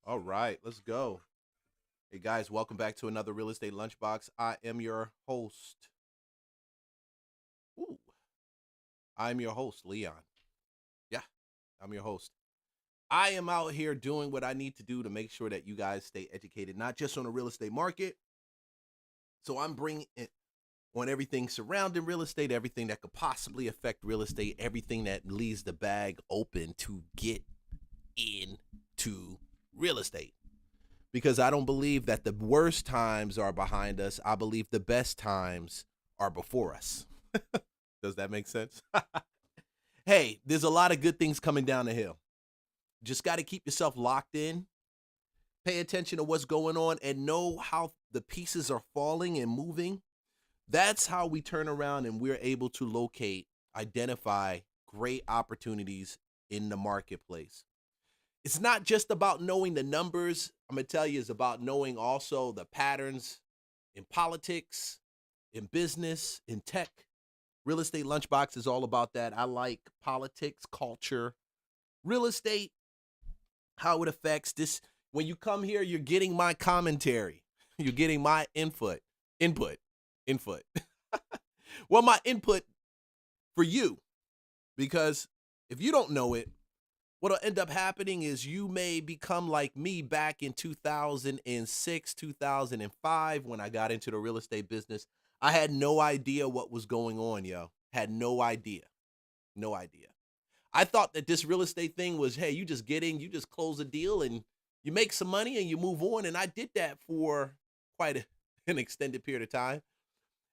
All right, let's go. Hey guys, welcome back to another Real Estate Lunchbox. I am your host. Ooh, I'm your host, Leon. Yeah, I'm your host. I am out here doing what I need to do to make sure that you guys stay educated, not just on the real estate market. So I'm bringing it on everything surrounding real estate, everything that could possibly affect real estate, everything that leaves the bag open to get into real estate. Because I don't believe that the worst times are behind us. I believe the best times are before us. Does that make sense? Hey, there's a lot of good things coming down the hill. Just got to keep yourself locked in, pay attention to what's going on, and know how the pieces are falling and moving. That's how we turn around and we're able to locate, identify great opportunities in the marketplace. It's not just about knowing the numbers. I'm going to tell you, it's about knowing also the patterns in politics, in business, in tech. Real Estate Lunchbox is all about that. I like politics, culture, real estate, how it affects this. When you come here, you're getting my commentary. You're getting my input. Well, my input for you, because if you don't know it, what'll end up happening is you may become like me back in 2006, 2005 when I got into the real estate business. I had no idea what was going on, yo. Had no idea. No idea. I thought that this real estate thing was, hey, you just get in, you just close a deal and you make some money and you move on. And I did that for an extended period of time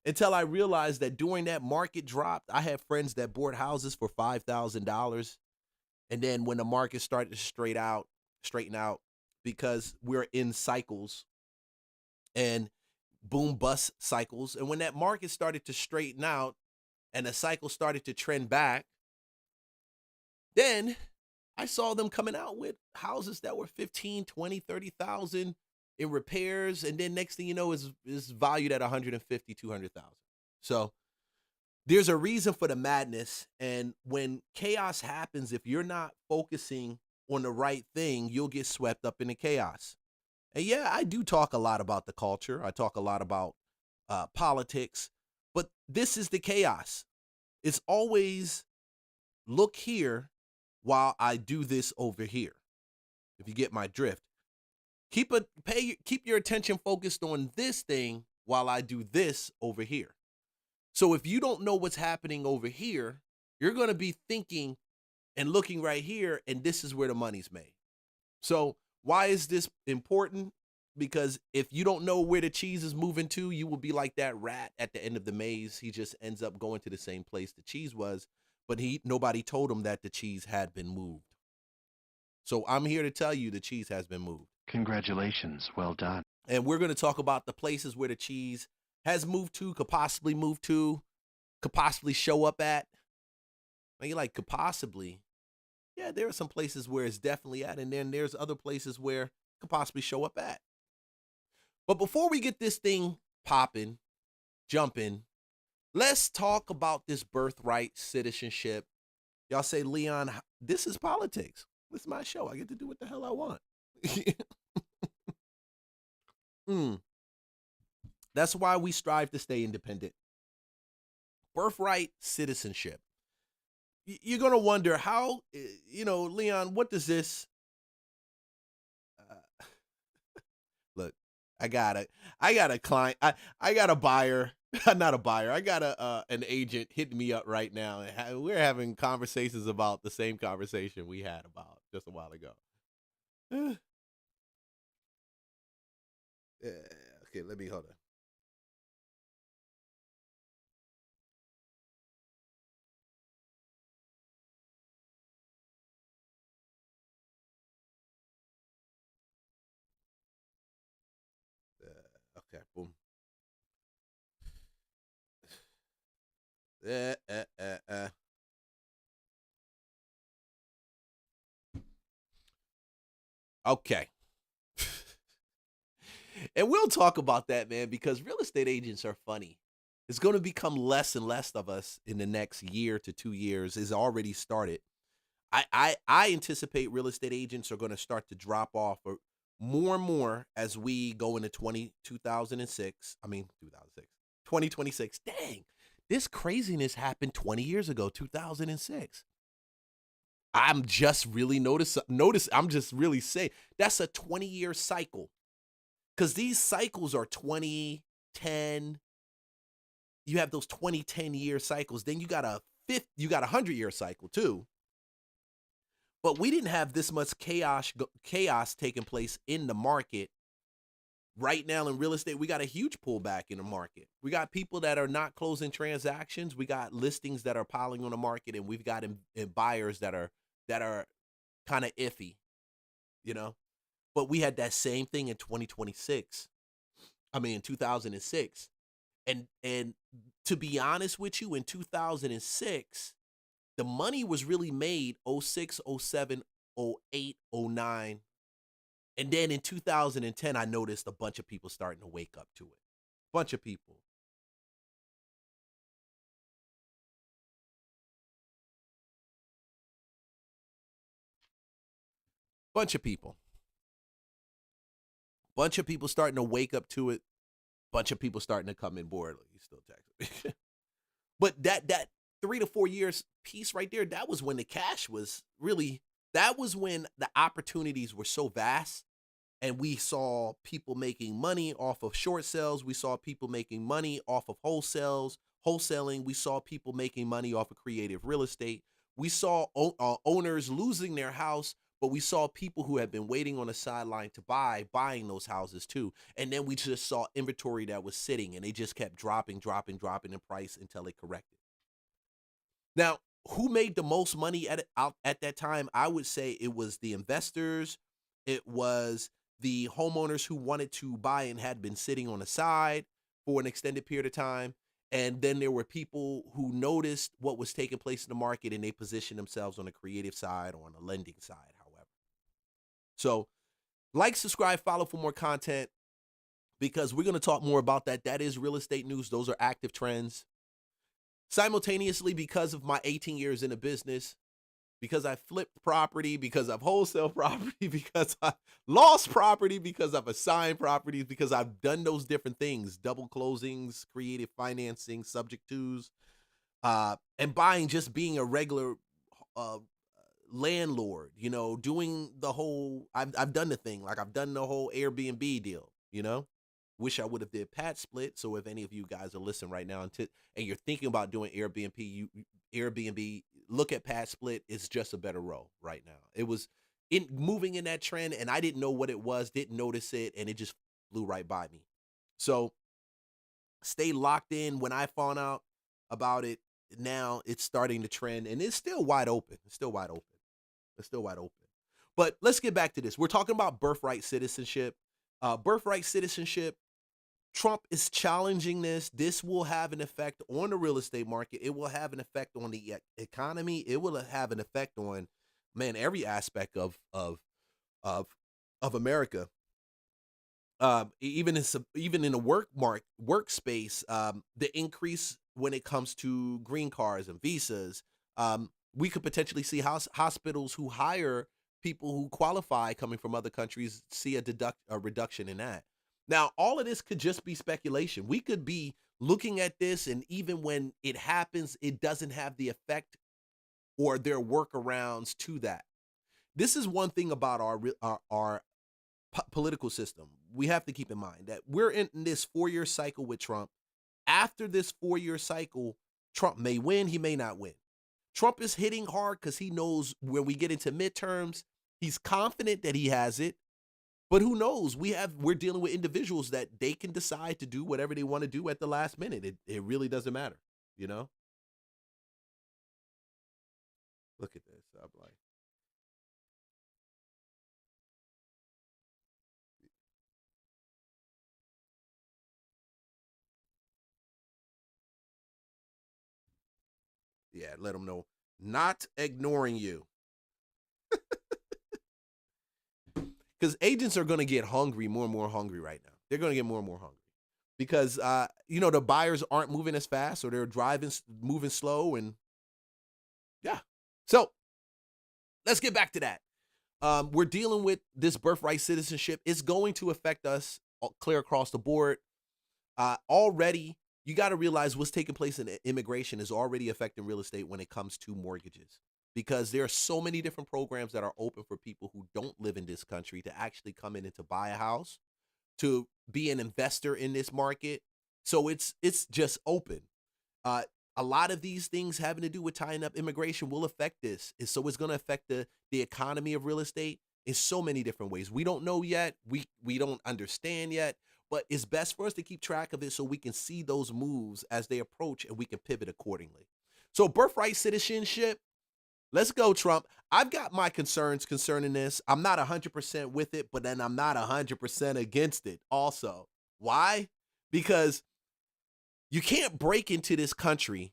until I realized that during that market drop, I had friends that bought houses for $5,000. And then when the market started to straighten out, because we're in cycles and boom bust cycles. And when that market started to straighten out and the cycle started to trend back, then I saw them coming out with houses that were 15, 20, 30,000 in repairs. And then next thing you know is valued at 150, 200,000. So there's a reason for the madness. And when chaos happens, if you're not focusing on the right thing, you'll get swept up in the chaos. And yeah, I do talk a lot about the culture. I talk a lot about politics, but this is the chaos. It's always look here while I do this over here. If you get my drift, keep your attention focused on this thing while I do this over here. So if you don't know what's happening over here, you're going to be thinking and looking right here, and this is where the money's made. So why is this important? Because if you don't know where the cheese is moving to, you will be like that rat at the end of the maze. He just ends up going to the same place the cheese was, but nobody told him that the cheese had been moved. So I'm here to tell you the cheese has been moved. Congratulations. Well done. And we're going to talk about the places where the cheese has moved to, could possibly move to, could possibly show up at. And you're like, could possibly? Yeah, there are some places where it's definitely at, and then there's other places where it could possibly show up at. But before we get this thing popping, jumping, let's talk about this birthright citizenship. Y'all say, Leon, this is politics. This is my show. I get to do what the hell I want. mm. That's why we strive to stay independent. Birthright citizenship. You're going to wonder how, Leon, what does this look? I got a client. I got a buyer, not a buyer. I got an agent hitting me up right now. And we're having conversations about the same conversation we had about just a while ago. Yeah, okay, let me hold on. Okay, boom. Uh, uh, uh, uh. Okay. And we'll talk about that, man, because real estate agents are funny. It's going to become less and less of us in the next year to 2 years. It's already started. I anticipate real estate agents are going to start to drop off, or more and more as we go into 2006. I mean, 2006, 2026. Dang, this craziness happened 20 years ago, 2006. I'm just really I'm just really saying that's a 20-year cycle. Because these cycles are 20, 10. You have those 20, 10-year cycles. Then you got a 100-year cycle too. But we didn't have this much chaos taking place in the market. Right now in real estate, we got a huge pullback in the market. We got people that are not closing transactions. We got listings that are piling on the market, and we've got buyers that are kind of iffy, you know. But we had that same thing in 2026. I mean, in 2006. And to be honest with you, in 2006, the money was really made 06, 07, 08, 09. And then in 2010, I noticed a bunch of people starting to wake up to it. Bunch of people. Bunch of people. Bunch of people starting to wake up to it. Bunch of people starting to come in board. You still text me. But that 3 to 4 years piece right there, that was when the cash was really, that was when the opportunities were so vast. And we saw people making money off of short sales. We saw people making money off of wholesaling. We saw people making money off of creative real estate. We saw owners losing their house, but we saw people who had been waiting on the sideline to buying those houses too. And then we just saw inventory that was sitting, and they just kept dropping in price until it corrected. Now, who made the most money at that time? I would say it was the investors. It was the homeowners who wanted to buy and had been sitting on the side for an extended period of time. And then there were people who noticed what was taking place in the market, and they positioned themselves on the creative side or on the lending side, however. So like, subscribe, follow for more content, because we're going to talk more about that. That is real estate news. Those are active trends. Simultaneously, because of my 18 years in the business, because I flipped property, because I've wholesale property, because I lost property, because I've assigned properties, because I've done those different things, double closings, creative financing, subject twos, and buying, just being a regular landlord, you know, doing the whole, I've done the thing, like I've done the whole Airbnb deal, you know. Wish I would have did Pat Split. So if any of you guys are listening right now and you're thinking about doing Airbnb, look at Pat Split. It's just a better role right now. It was moving in that trend, and I didn't know what it was, didn't notice it, and it just flew right by me. So stay locked in. When I found out about it, now it's starting to trend, and it's still wide open. It's still wide open. But let's get back to this. We're talking about birthright citizenship. Birthright citizenship. Trump is challenging this. This will have an effect on the real estate market. It will have an effect on the economy. It will have an effect on, every aspect of America. Even in the workspace, the increase when it comes to green cards and visas. We could potentially see hospitals who hire people who qualify coming from other countries see a reduction in that. Now, all of this could just be speculation. We could be looking at this, and even when it happens, it doesn't have the effect or their workarounds to that. This is one thing about our political system. We have to keep in mind that we're in this 4-year cycle with Trump. After this 4-year cycle, Trump may win, he may not win. Trump is hitting hard because he knows when we get into midterms, he's confident that he has it. But who knows? We're dealing with individuals that they can decide to do whatever they want to do at the last minute. It really doesn't matter, you know? Look at this. I'm like, yeah, let them know. Not ignoring you. Because agents are going to get hungry, more and more hungry right now. They're going to get more and more hungry. Because, the buyers aren't moving as fast, or they're moving slow. And yeah. So let's get back to that. We're dealing with this birthright citizenship. It's going to affect us clear across the board. Already, you got to realize what's taking place in immigration is already affecting real estate when it comes to mortgages, because there are so many different programs that are open for people who don't live in this country to actually come in and to buy a house, to be an investor in this market. So it's just open. Uh, a lot of these things having to do with tying up immigration will affect this. So it's going to affect the economy of real estate in so many different ways. We don't know yet. We don't understand yet. But it's best for us to keep track of it so we can see those moves as they approach and we can pivot accordingly. So birthright citizenship, let's go, Trump. I've got my concerns concerning this. I'm not 100% with it, but then I'm not 100% against it also. Why? Because you can't break into this country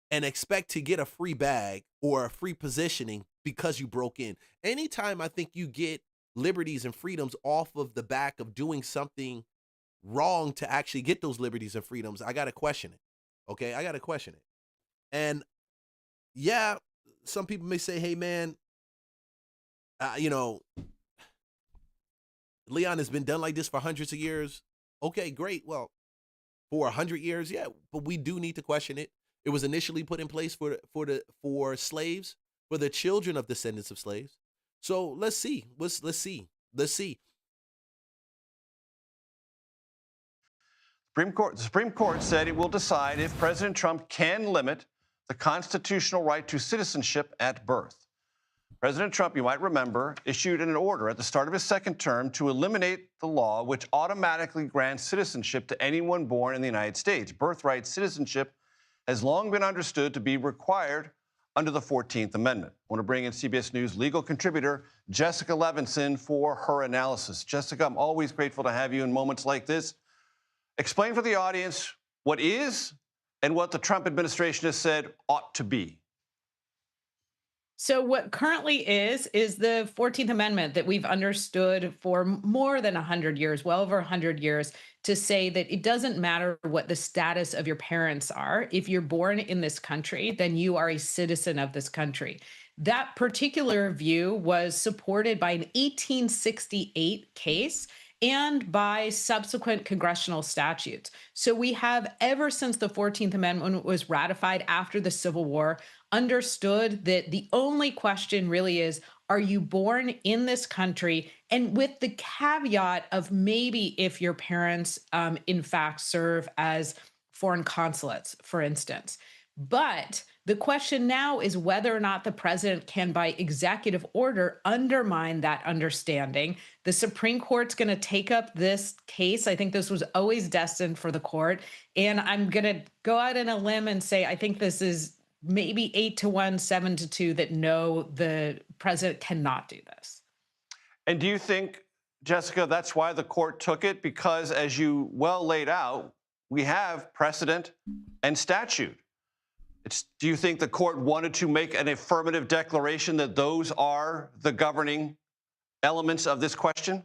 and expect to get a free bag or a free positioning because you broke in. Anytime I think you get liberties and freedoms off of the back of doing something wrong to actually get those liberties and freedoms, I got to question it. Okay? I got to question it. And yeah, some people may say, hey, man, you know, Leon has been done like this for hundreds of years. Okay, great. Well, for 100 years, yeah, but we do need to question it. It was initially put in place for slaves, for the children of descendants of slaves. So let's see. Let's see. The Supreme Court said it will decide if President Trump can limit the constitutional right to citizenship at birth. President Trump, you might remember, issued an order at the start of his second term to eliminate the law which automatically grants citizenship to anyone born in the United States. Birthright citizenship has long been understood to be required under the 14th Amendment. I want to bring in CBS News legal contributor Jessica Levinson for her analysis. Jessica, I'm always grateful to have you in moments like this. Explain for the audience what is and what the Trump administration has said ought to be. So what currently is the 14th Amendment that we've understood for more than 100 years, well over 100 years, to say that it doesn't matter what the status of your parents are. If you're born in this country, then you are a citizen of this country. That particular view was supported by an 1868 case and by subsequent congressional statutes. So we have, ever since the 14th Amendment was ratified after the Civil War, understood that the only question really is, are you born in this country? And with the caveat of maybe if your parents, in fact, serve as foreign consulates, for instance. But the question now is whether or not the president can, by executive order, undermine that understanding. The Supreme Court's going to take up this case. I think this was always destined for the court. And I'm going to go out on a limb and say I think this is maybe 8-1, 7-2, that no, the president cannot do this. And do you think, Jessica, that's why the court took it? Because as you well laid out, we have precedent and statute. Do you think the court wanted to make an affirmative declaration that those are the governing elements of this question?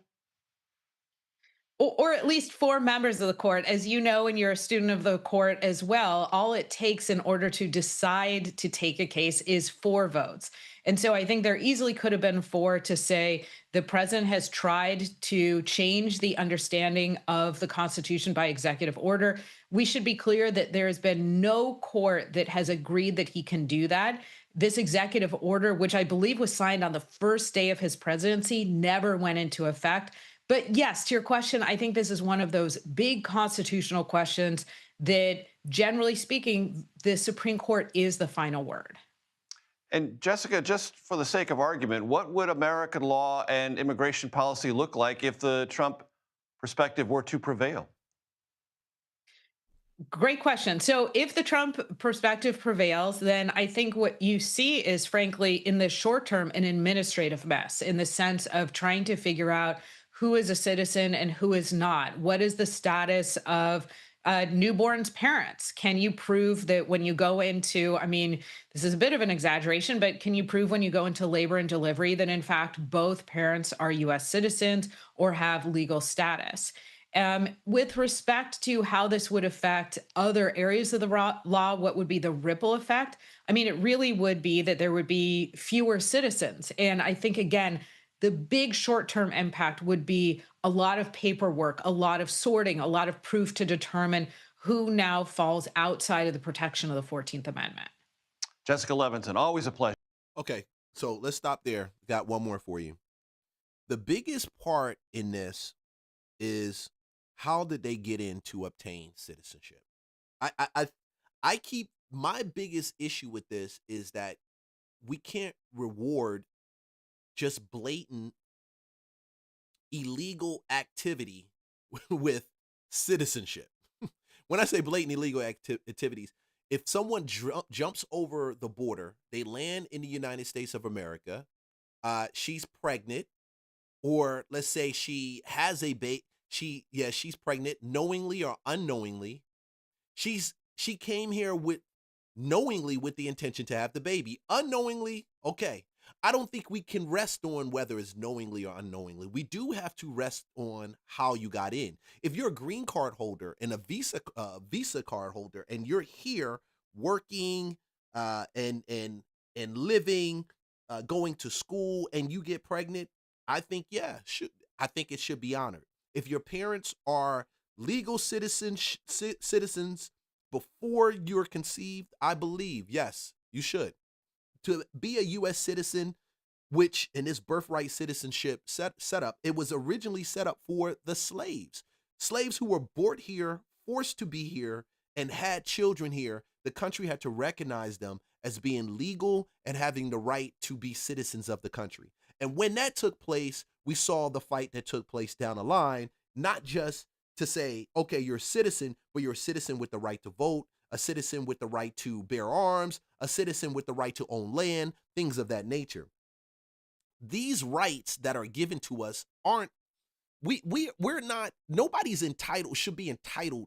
Or at least four members of the court. As you know, and you're a student of the court as well, all it takes in order to decide to take a case is 4 votes. And so I think there easily could have been 4 to say the president has tried to change the understanding of the Constitution by executive order. We should be clear that there has been no court that has agreed that he can do that. This executive order, which I believe was signed on the first day of his presidency, never went into effect. But yes, to your question, I think this is one of those big constitutional questions that, generally speaking, the Supreme Court is the final word. And Jessica, just for the sake of argument, what would American law and immigration policy look like if the Trump perspective were to prevail? Great question. So if the Trump perspective prevails, then I think what you see is, frankly, in the short term, an administrative mess, in the sense of trying to figure out who is a citizen and who is not. What is the status of newborn's parents? Can you prove that when you go into, I mean, this is a bit of an exaggeration, but can you prove when you go into labor and delivery that in fact both parents are US citizens or have legal status? With respect to how this would affect other areas of the law, what would be the ripple effect? I mean, it really would be that there would be fewer citizens. And I think, again, The big short-term impact would be a lot of paperwork, a lot of sorting, a lot of proof to determine who now falls outside of the protection of the 14th Amendment. Jessica Levinson, always a pleasure. Okay, so let's stop there. Got one more for you. The biggest part in this is how did they get in to obtain citizenship? I keep my biggest issue with this is that we can't reward just blatant illegal activity with citizenship. When I say blatant illegal activities, if someone jumps over the border, they land in the United States of America, she's pregnant, or let's say she has a baby, she's pregnant knowingly or unknowingly. She came here with knowingly with the intention to have the baby. Unknowingly, okay. I don't think we can rest on whether it's knowingly or unknowingly. We do have to rest on how you got in. If you're a green card holder and a visa card holder, and you're here working and living, going to school, and you get pregnant, I think I think it should be honored. If your parents are legal citizens before you're conceived, I believe yes, you should. To be a U.S. citizen, which in this birthright citizenship setup, it was originally set up for the slaves who were brought here, forced to be here, and had children here. The country had to recognize them as being legal and having the right to be citizens of the country. And when that took place, we saw the fight that took place down the line, not just to say, okay, you're a citizen, but you're a citizen with the right to vote, a citizen with the right to bear arms, a citizen with the right to own land, things of that nature. These rights that are given to us aren't, we're not, nobody's entitled, should be entitled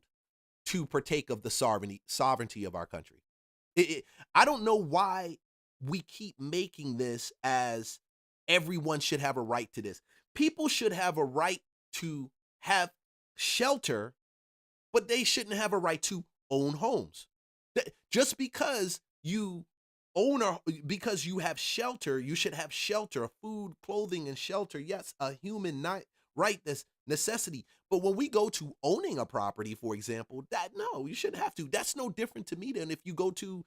to partake of the sovereignty of our country. I don't know why we keep making this as everyone should have a right to this. People should have a right to have shelter, but they shouldn't have a right to own homes. Just because you because you have shelter, you should have shelter, food, clothing, and shelter. Yes, a human right, that's necessity. But when we go to owning a property, for example, no, you shouldn't have to. That's no different to me than if you go to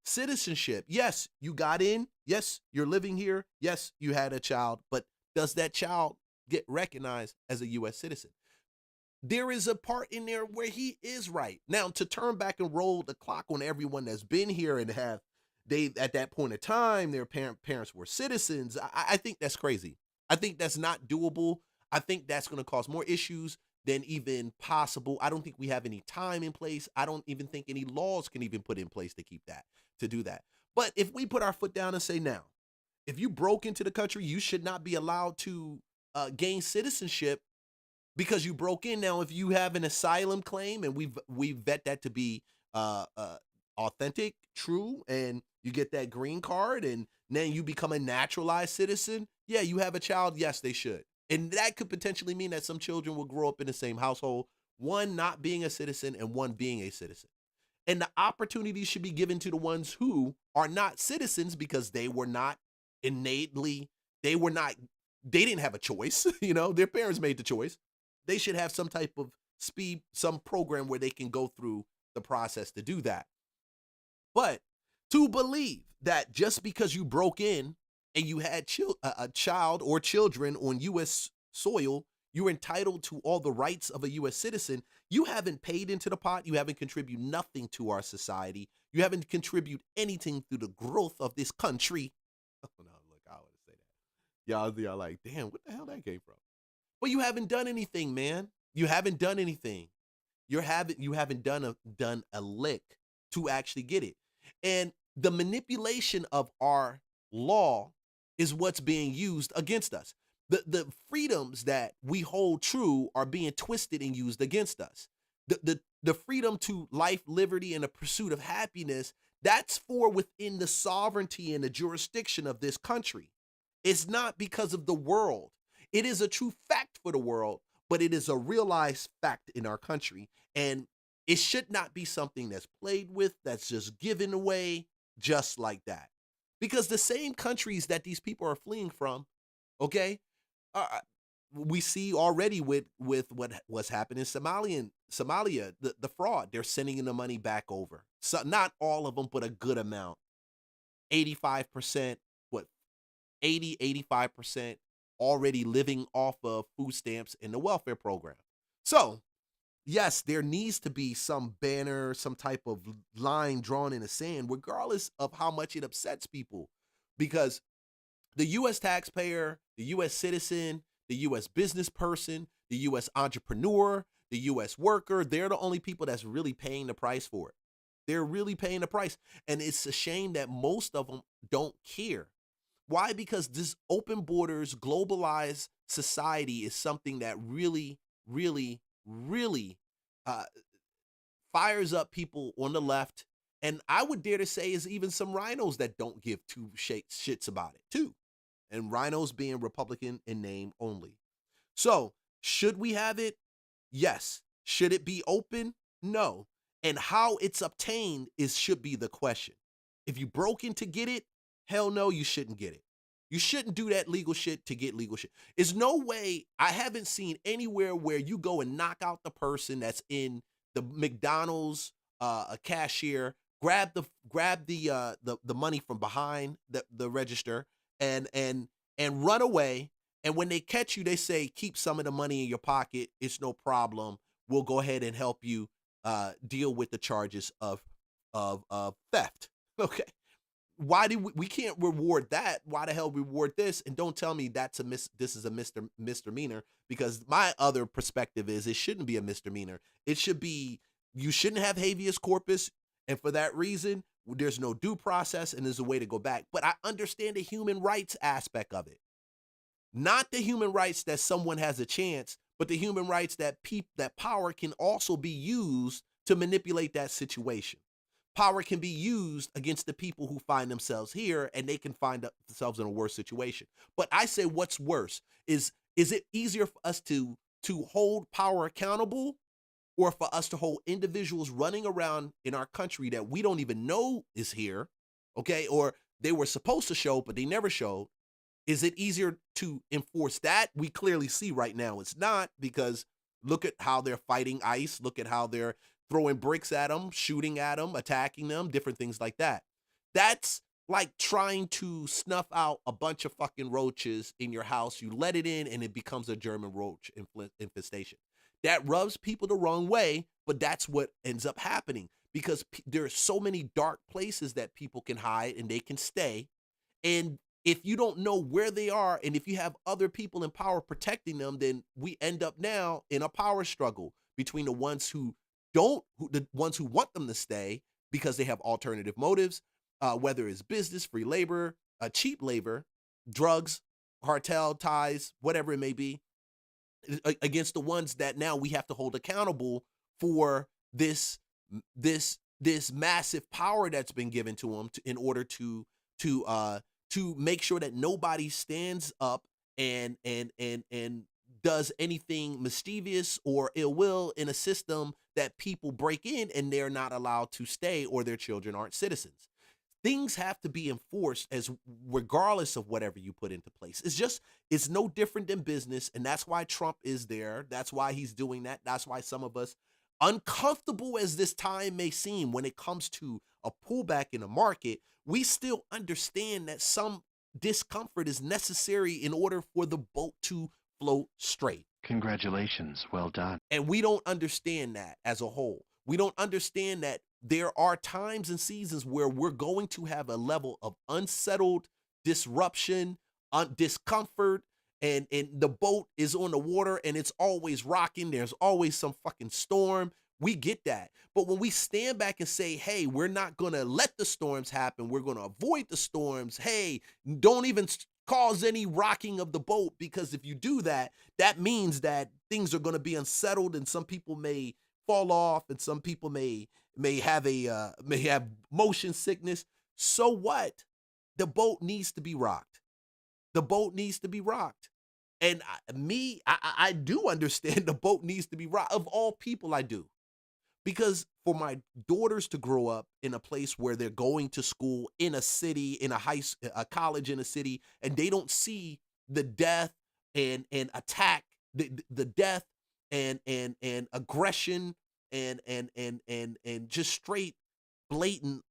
citizenship. Yes, you got in. Yes, you're living here. Yes, you had a child, but does that child get recognized as a U.S. citizen? There is a part in there where he is right. Now, to turn back and roll the clock on everyone that's been here and at that point of time, their parents were citizens, I think that's crazy. I think that's not doable. I think that's going to cause more issues than even possible. I don't think we have any time in place. I don't even think any laws can even put in place to do that. But if we put our foot down and say, now, if you broke into the country, you should not be allowed to gain citizenship because you broke in. Now, if you have an asylum claim and we vet that to be authentic, true, and you get that green card and then you become a naturalized citizen, yeah, you have a child, yes, they should. And that could potentially mean that some children will grow up in the same household, one not being a citizen and one being a citizen. And the opportunity should be given to the ones who are not citizens because they were not innately, they didn't have a choice. Their parents made the choice. They should have some type of some program where they can go through the process to do that. But to believe that just because you broke in and you had a child or children on U.S. soil, you're entitled to all the rights of a U.S. citizen, you haven't paid into the pot. You haven't contributed nothing to our society. You haven't contributed anything through the growth of this country. Oh, no, look, I would say that. Y'all like, damn, what the hell that came from? Well, you haven't done anything, man. You haven't done anything. You haven't done a lick to actually get it. And the manipulation of our law is what's being used against us. The freedoms that we hold true are being twisted and used against us. The freedom to life, liberty, and the pursuit of happiness, that's for within the sovereignty and the jurisdiction of this country. It's not because of the world. It is a true fact for the world, but it is a realized fact in our country. And it should not be something that's played with, that's just given away just like that. because the same countries that these people are fleeing from, okay, uh, we see already with what's happening in Somalia, the fraud. They're sending the money back over. So not all of them, but a good amount. 85%, what 85% already living off of food stamps in the welfare program. So yes, there needs to be some banner, some type of line drawn in the sand, regardless of how much it upsets people, because the U.S. taxpayer, the U.S. citizen, the U.S. business person, the U.S. entrepreneur, the U.S. worker, they're the only people that's really paying the price for it. They're really paying the price. And it's a shame that most of them don't care. Why? Because this open borders, globalized society is something that really, really, really uh, fires up people on the left. And I would dare to say is even some rhinos that don't give two shits about it too. And rhinos being Republican in name only. So should we have it? Yes. Should it be open? No. And how it's obtained should be the question. If you broke in to get it, hell no, you shouldn't get it. You shouldn't do that legal shit to get legal shit. There's no way, I haven't seen anywhere where you go and knock out the person that's in the McDonald's a cashier, grab the money from behind the register and run away. And when they catch you, they say, keep some of the money in your pocket. It's no problem. We'll go ahead and help you deal with the charges of theft. Okay. Why do we can't reward that? Why the hell reward this? And don't tell me this is a misdemeanor, because my other perspective is it shouldn't be a misdemeanor. It should be, you shouldn't have habeas corpus, and for that reason, there's no due process and there's a way to go back. But I understand the human rights aspect of it. Not the human rights that someone has a chance, but the human rights that that power can also be used to manipulate that situation. Power can be used against the people who find themselves here, and they can find themselves in a worse situation. But I say, what's worse is it easier for us to hold power accountable, or for us to hold individuals running around in our country that we don't even know is here, okay, or they were supposed to show but they never showed? Is it easier to enforce that? We clearly see right now it's not, because look at how they're fighting ICE. Look at how they're throwing bricks at them, shooting at them, attacking them, different things like that. That's like trying to snuff out a bunch of fucking roaches in your house. You let it in and it becomes a German roach infestation. That rubs people the wrong way, but that's what ends up happening, because there are so many dark places that people can hide and they can stay. And if you don't know where they are, and if you have other people in power protecting them, then we end up now in a power struggle between the ones who want them to stay because they have alternative motives, whether it's business, free labor, cheap labor, drugs, cartel ties, whatever it may be, against the ones that now we have to hold accountable for this massive power that's been given to them in order to make sure that nobody stands up and does anything mischievous or ill will in a system that people break in and they're not allowed to stay, or their children aren't citizens. Things have to be enforced as regardless of whatever you put into place. It's no different than business, and that's why Trump is there. That's why he's doing that. That's why some of us, uncomfortable as this time may seem when it comes to a pullback in the market, we still understand that some discomfort is necessary in order for the boat to float straight. Congratulations, well done. And we don't understand that as a whole. We don't understand that there are times and seasons where we're going to have a level of unsettled disruption, discomfort, and the boat is on the water and it's always rocking. There's always some fucking storm. We get that. But when we stand back and say, hey, we're not going to let the storms happen, we're going to avoid the storms. Hey, don't even cause any rocking of the boat, because if you do that, that means that things are going to be unsettled and some people may fall off and some people may have motion sickness. So what? The boat needs to be rocked. The boat needs to be rocked. And I do understand the boat needs to be rocked. Of all people, I do. Because for my daughters to grow up in a place where they're going to school in a city, in a college in a city, and they don't see the death and attack, the death and aggression and just straight blatant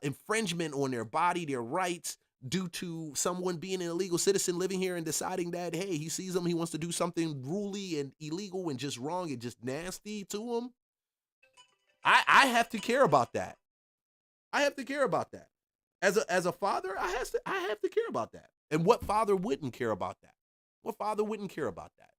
infringement on their body, their rights, due to someone being an illegal citizen living here and deciding that, hey, he sees them, he wants to do something ruly and illegal and just wrong and just nasty to him. I have to care about that. I have to care about that. As a father, I have to care about that. And what father wouldn't care about that? What father wouldn't care about that?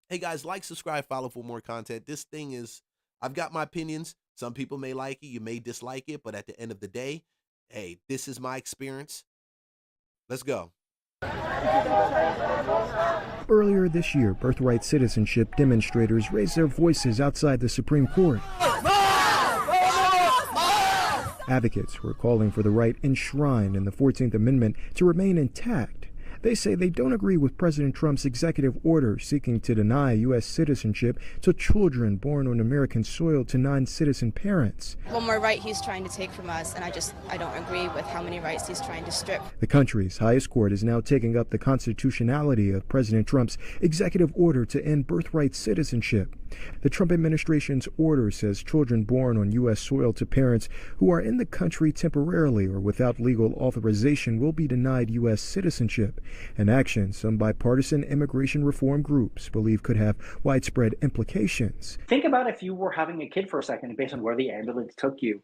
Hey guys, like, subscribe, follow for more content. This thing is, I've got my opinions. Some people may like it, you may dislike it, but at the end of the day, hey, this is my experience. Let's go. Earlier this year, birthright citizenship demonstrators raised their voices outside the Supreme Court. Advocates were calling for the right enshrined in the 14th Amendment to remain intact. They say they don't agree with President Trump's executive order seeking to deny U.S. citizenship to children born on American soil to non-citizen parents. One more right he's trying to take from us, and I don't agree with how many rights he's trying to strip. The country's highest court is now taking up the constitutionality of President Trump's executive order to end birthright citizenship. The Trump administration's order says children born on U.S. soil to parents who are in the country temporarily or without legal authorization will be denied U.S. citizenship, an action some bipartisan immigration reform groups believe could have widespread implications. Think about if you were having a kid for a second, based on where the ambulance took you.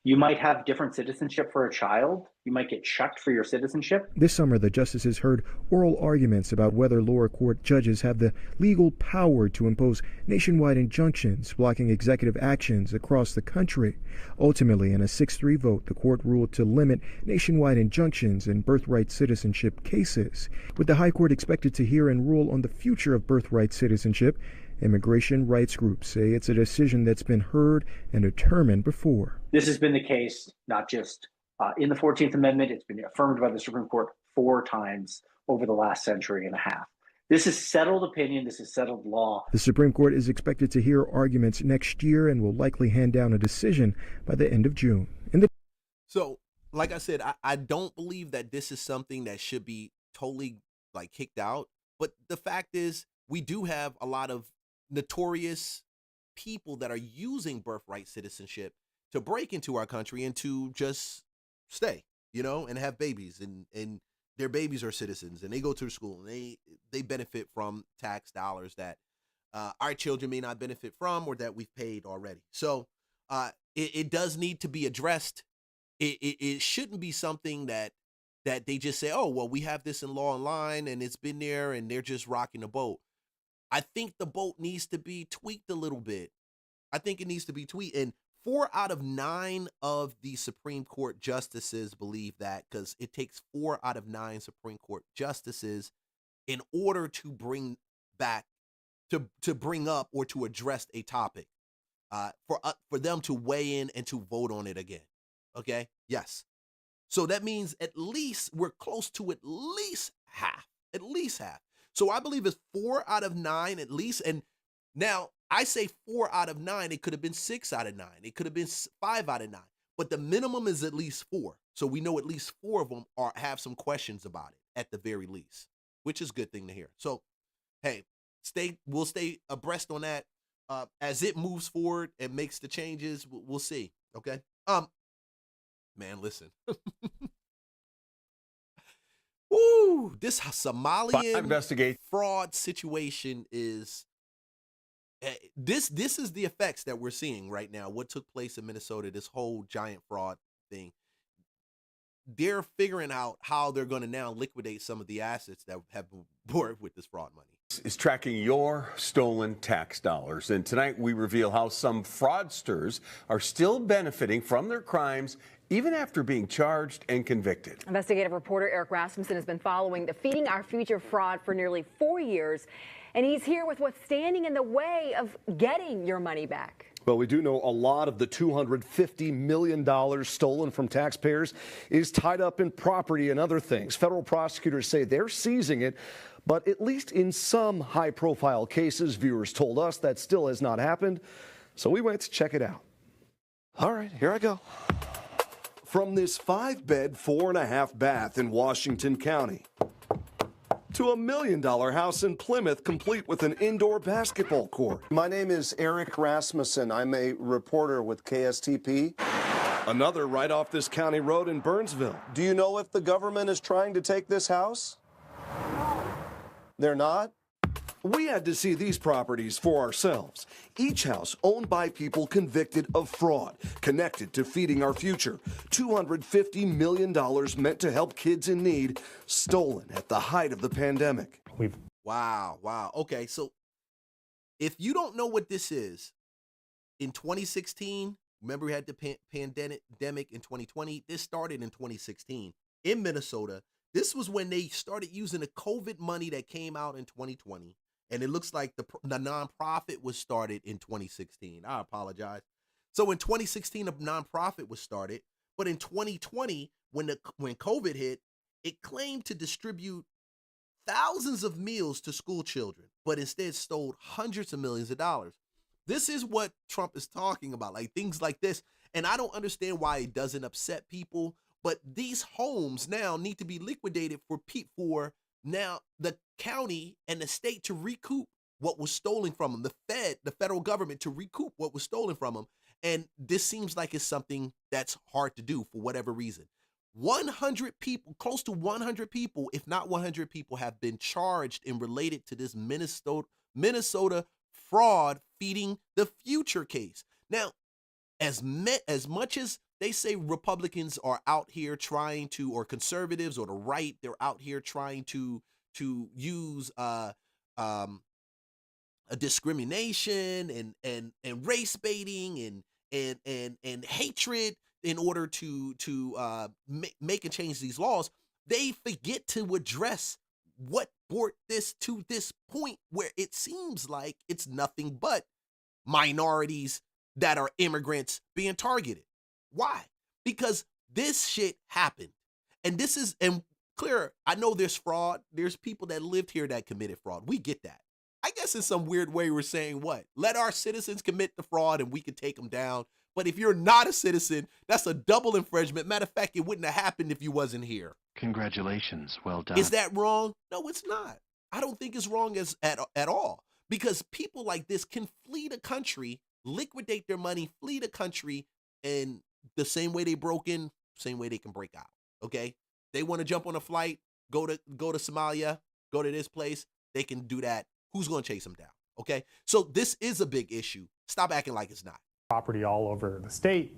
You might have different citizenship for a child. You might get checked for your citizenship. This summer, the justices heard oral arguments about whether lower court judges have the legal power to impose nationwide injunctions blocking executive actions across the country. Ultimately, in a 6-3 vote, the court ruled to limit nationwide injunctions in birthright citizenship cases. With the High Court expected to hear and rule on the future of birthright citizenship, immigration rights groups say it's a decision that's been heard and determined before. This has been the case, not just in the 14th Amendment. It's been affirmed by the Supreme Court 4 times over the last century and a half. This is settled opinion. This is settled law. The Supreme Court is expected to hear arguments next year and will likely hand down a decision by the end of June. So, like I said, I don't believe that this is something that should be totally kicked out. But the fact is, we do have a lot of notorious people that are using birthright citizenship to break into our country and to just stay, and have babies, and their babies are citizens and they go to school and they benefit from tax dollars that our children may not benefit from or that we've paid already. So it does need to be addressed. It shouldn't be something that they just say, oh, well, we have this in law online and it's been there and they're just rocking the boat. I think the boat needs to be tweaked a little bit. I think it needs to be tweaked. And 4 out of 9 of the Supreme Court justices believe that, because it takes 4 out of 9 Supreme Court justices in order to bring back, to bring up or to address a topic, for them to weigh in and to vote on it again. Okay? Yes. So that means at least we're close to at least half. So I believe it's 4 out of 9 at least. And now I say 4 out of 9. It could have been 6 out of 9. It could have been 5 out of 9. But the minimum is at least 4. So we know at least 4 of them have some questions about it at the very least, which is a good thing to hear. So, hey, we'll stay abreast on that as it moves forward and makes the changes. We'll see. Okay. Man, listen. Woo! This Somalian fraud situation is this is the effects that we're seeing right now. What took place in Minnesota, this whole giant fraud thing. They're figuring out how they're going to now liquidate some of the assets that have been born with this fraud money. Is tracking your stolen tax dollars. And tonight we reveal how some fraudsters are still benefiting from their crimes even after being charged and convicted. Investigative reporter Eric Rasmussen has been following the Feeding Our Future fraud for nearly 4 years, and he's here with what's standing in the way of getting your money back. Well, we do know a lot of the $250 million stolen from taxpayers is tied up in property and other things. Federal prosecutors say they're seizing it, but at least in some high-profile cases, viewers told us that still has not happened. So we went to check it out. All right, here I go. From this 5-bed, 4.5 bath in Washington County to a $1 million house in Plymouth, complete with an indoor basketball court. My name is Eric Rasmussen. I'm a reporter with KSTP. Another right off this county road in Burnsville. Do you know if the government is trying to take this house? They're not? We had to see these properties for ourselves. Each house owned by people convicted of fraud, connected to feeding our future. $250 million meant to help kids in need, stolen at the height of the pandemic. Wow. Okay, so if you don't know what this is, in 2016, remember we had the pandemic in 2020? This started in 2016 in Minnesota. This was when they started using the COVID money that came out in 2020. And it looks like the nonprofit was started in 2016. I apologize. So in 2016, a nonprofit was started. But in 2020, when COVID hit, it claimed to distribute thousands of meals to school children, but instead stole hundreds of millions of dollars. This is what Trump is talking about, like things like this. And I don't understand why it doesn't upset people. But these homes now need to be liquidated for now the county and the state to recoup what was stolen from them, the federal government to recoup what was stolen from them. And this seems like it's something that's hard to do for whatever reason. 100 people, close to 100 people, if not 100 people, have been charged and related to this Minnesota fraud feeding the future case. Now, as much as they say Republicans are out here trying to, or conservatives or the right, they're out here trying to use a discrimination and race baiting and hatred in order to make and change these laws. They forget to address what brought this to this point where it seems like it's nothing but minorities that are immigrants being targeted. Why? Because this shit happened. And clear, I know there's fraud. There's people that lived here that committed fraud. We get that. I guess in some weird way we're saying what? Let our citizens commit the fraud and we can take them down. But if you're not a citizen, that's a double infringement. Matter of fact, it wouldn't have happened if you wasn't here. Congratulations. Well done. Is that wrong? No, it's not. I don't think it's wrong at all. Because people like this can flee the country, liquidate their money, flee the country, and the same way they broke in, same way they can break out. Okay? They want to jump on a flight, go to Somalia, go to this place, they can do that. Who's going to chase them down? Okay? So this is a big issue. Stop acting like it's not. Property all over the state,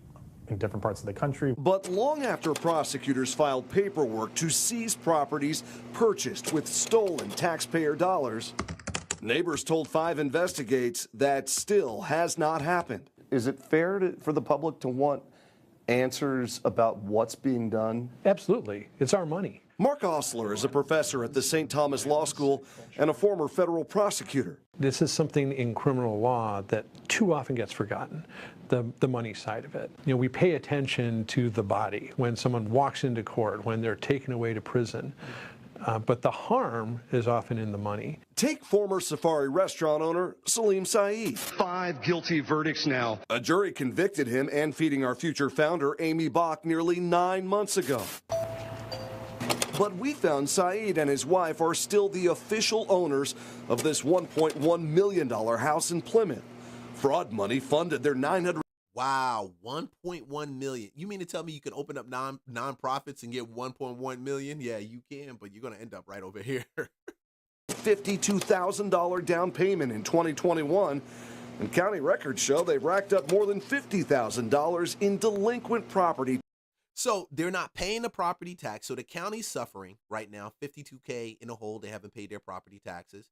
in different parts of the country. But long after prosecutors filed paperwork to seize properties purchased with stolen taxpayer dollars, neighbors told 5 Investigates that still has not happened. Is it fair for the public to want answers about what's being done? Absolutely. It's our money. Mark Osler is a professor at the St. Thomas Law School and a former federal prosecutor. This is something in criminal law that too often gets forgotten, the money side of it. You know, we pay attention to the body when someone walks into court, when they're taken away to prison. But the harm is often in the money. Take former Safari restaurant owner Salim Saeed. 5 guilty verdicts now. A jury convicted him and Feeding Our Future founder Amy Bach nearly 9 months ago. But we found Saeed and his wife are still the official owners of this $1.1 million house in Plymouth. Fraud money funded their $900. Wow, 1.1 million. You mean to tell me you can open up non-profits and get 1.1 million? Yeah, you can, but you're going to end up right over here. $52,000 down payment in 2021. And county records show they've racked up more than $50,000 in delinquent property. So they're not paying the property tax. So the county's suffering right now, $52K in a hole. They haven't paid their property taxes.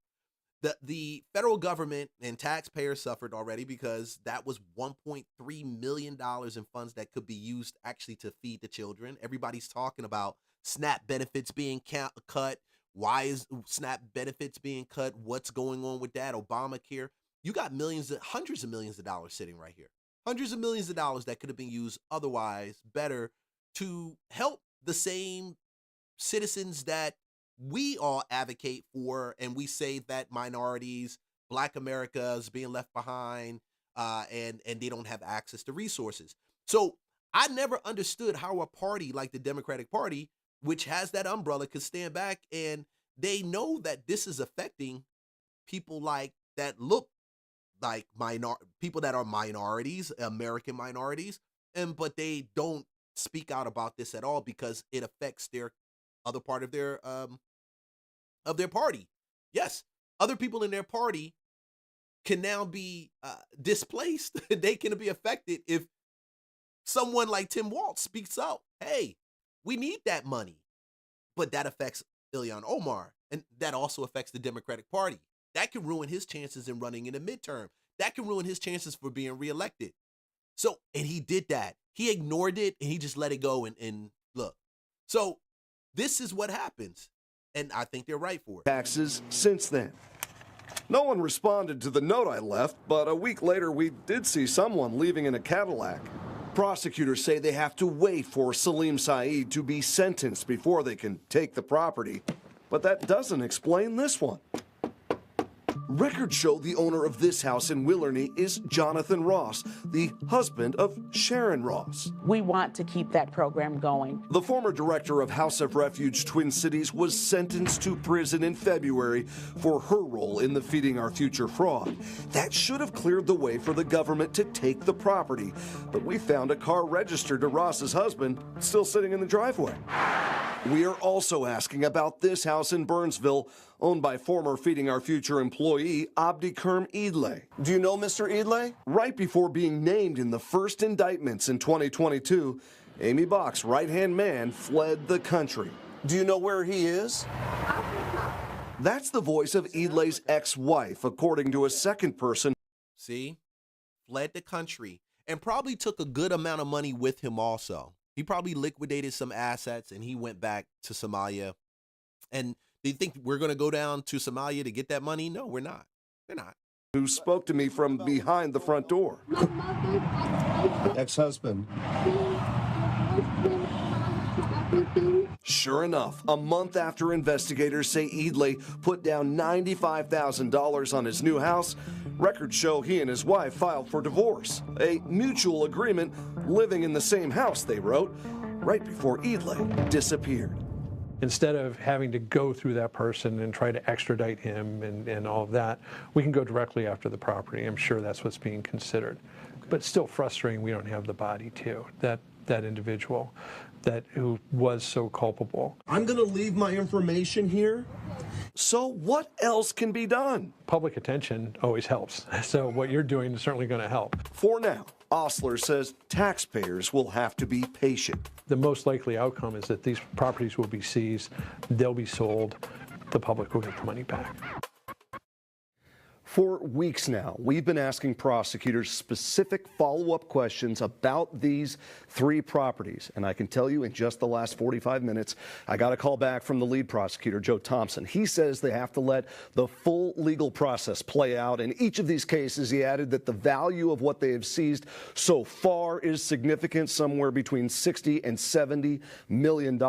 The federal government and taxpayers suffered already because that was $1.3 million in funds that could be used actually to feed the children. Everybody's talking about SNAP benefits being cut. Why is SNAP benefits being cut? What's going on with that? Obamacare. You got hundreds of millions of dollars sitting right here. Hundreds of millions of dollars that could have been used otherwise better to help the same citizens that we all advocate for, and we say that minorities, Black America is being left behind, and they don't have access to resources. So I never understood how a party like the Democratic Party, which has that umbrella, could stand back, and they know that this is affecting people like that look like people that are minorities, American minorities, but they don't speak out about this at all because it affects their other part of their party. Yes, other people in their party can now be displaced. They can be affected if someone like Tim Walz speaks out. Hey, we need that money. But that affects Ilhan Omar, and that also affects the Democratic Party. That can ruin his chances in running in a midterm. That can ruin his chances for being reelected. So, and he did that. He ignored it, and he just let it go and look. So this is what happens, and I think they're right for it. Taxes since then. No one responded to the note I left, but a week later we did see someone leaving in a Cadillac. Prosecutors say they have to wait for Salim Saeed to be sentenced before they can take the property. But that doesn't explain this one. Records show the owner of this house in Willerny is Jonathan Ross, the husband of Sharon Ross. We want to keep that program going. The former director of House of Refuge Twin Cities was sentenced to prison in February for her role in the Feeding Our Future fraud. That should have cleared the way for the government to take the property, but we found a car registered to Ross's husband still sitting in the driveway. We are also asking about this house in Burnsville, owned by former Feeding Our Future employee Abdi Kerm Idle. Do you know Mr. Idle? Right before being named in the first indictments in 2022, Amy Bach's right-hand man fled the country. Do you know where he is? That's the voice of Idle's ex-wife, according to a second person. See? Fled the country and probably took a good amount of money with him also. He probably liquidated some assets and he went back to Somalia. And they think we're going to go down to Somalia to get that money? No, we're not. They're not. Who spoke to me from behind the front door. Ex-husband. Sure enough, a month after investigators say Idle put down $95,000 on his new house, records show he and his wife filed for divorce. A mutual agreement, living in the same house, they wrote, right before Idle disappeared. Instead of having to go through that person and try to extradite him and all of that, we can go directly after the property. I'm sure that's what's being considered. Okay. But still frustrating we don't have the body too, that individual who was so culpable. I'm going to leave my information here. So what else can be done? Public attention always helps. So what you're doing is certainly going to help. For now, Osler says taxpayers will have to be patient. The most likely outcome is that these properties will be seized, they'll be sold, the public will get the money back. For weeks now, we've been asking prosecutors specific follow-up questions about these three properties. And I can tell you in just the last 45 minutes, I got a call back from the lead prosecutor, Joe Thompson. He says they have to let the full legal process play out. In each of these cases, he added that the value of what they have seized so far is significant, somewhere between $60 and $70 million.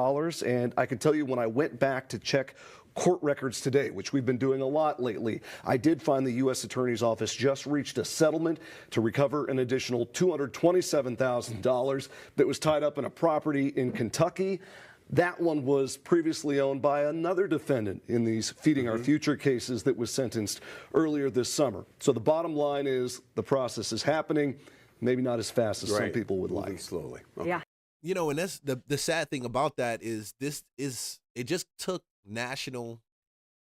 And I can tell you when I went back to check court records today, which we've been doing a lot lately, I did find the U.S. Attorney's Office just reached a settlement to recover an additional $227,000 that was tied up in a property in Kentucky. That one was previously owned by another defendant in these Feeding Our Future cases that was sentenced earlier this summer. So the bottom line is the process is happening, maybe not as fast as some people would like. Slowly. Okay. Yeah. You know, and that's the sad thing about that is it just took national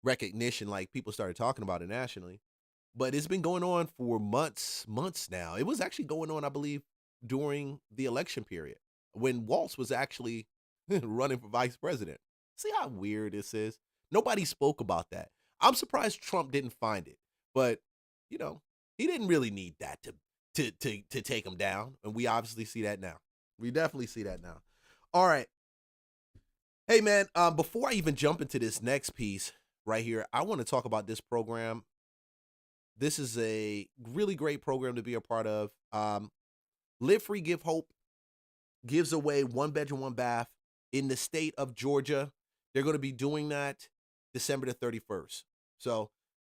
recognition, like people started talking about it nationally, but it's been going on for months now. It was actually going on, I believe, during the election period when Walz was actually running for vice president. See how weird this is? Nobody spoke about that. I'm surprised Trump didn't find it, but you know, he didn't really need that to take him down, and we obviously see that now. We definitely see that now. All right. Hey, man, before I even jump into this next piece right here, I want to talk about this program. This is a really great program to be a part of. Live Free, Give Hope gives away 1 bedroom, 1 bath in the state of Georgia. They're going to be doing that December the 31st. So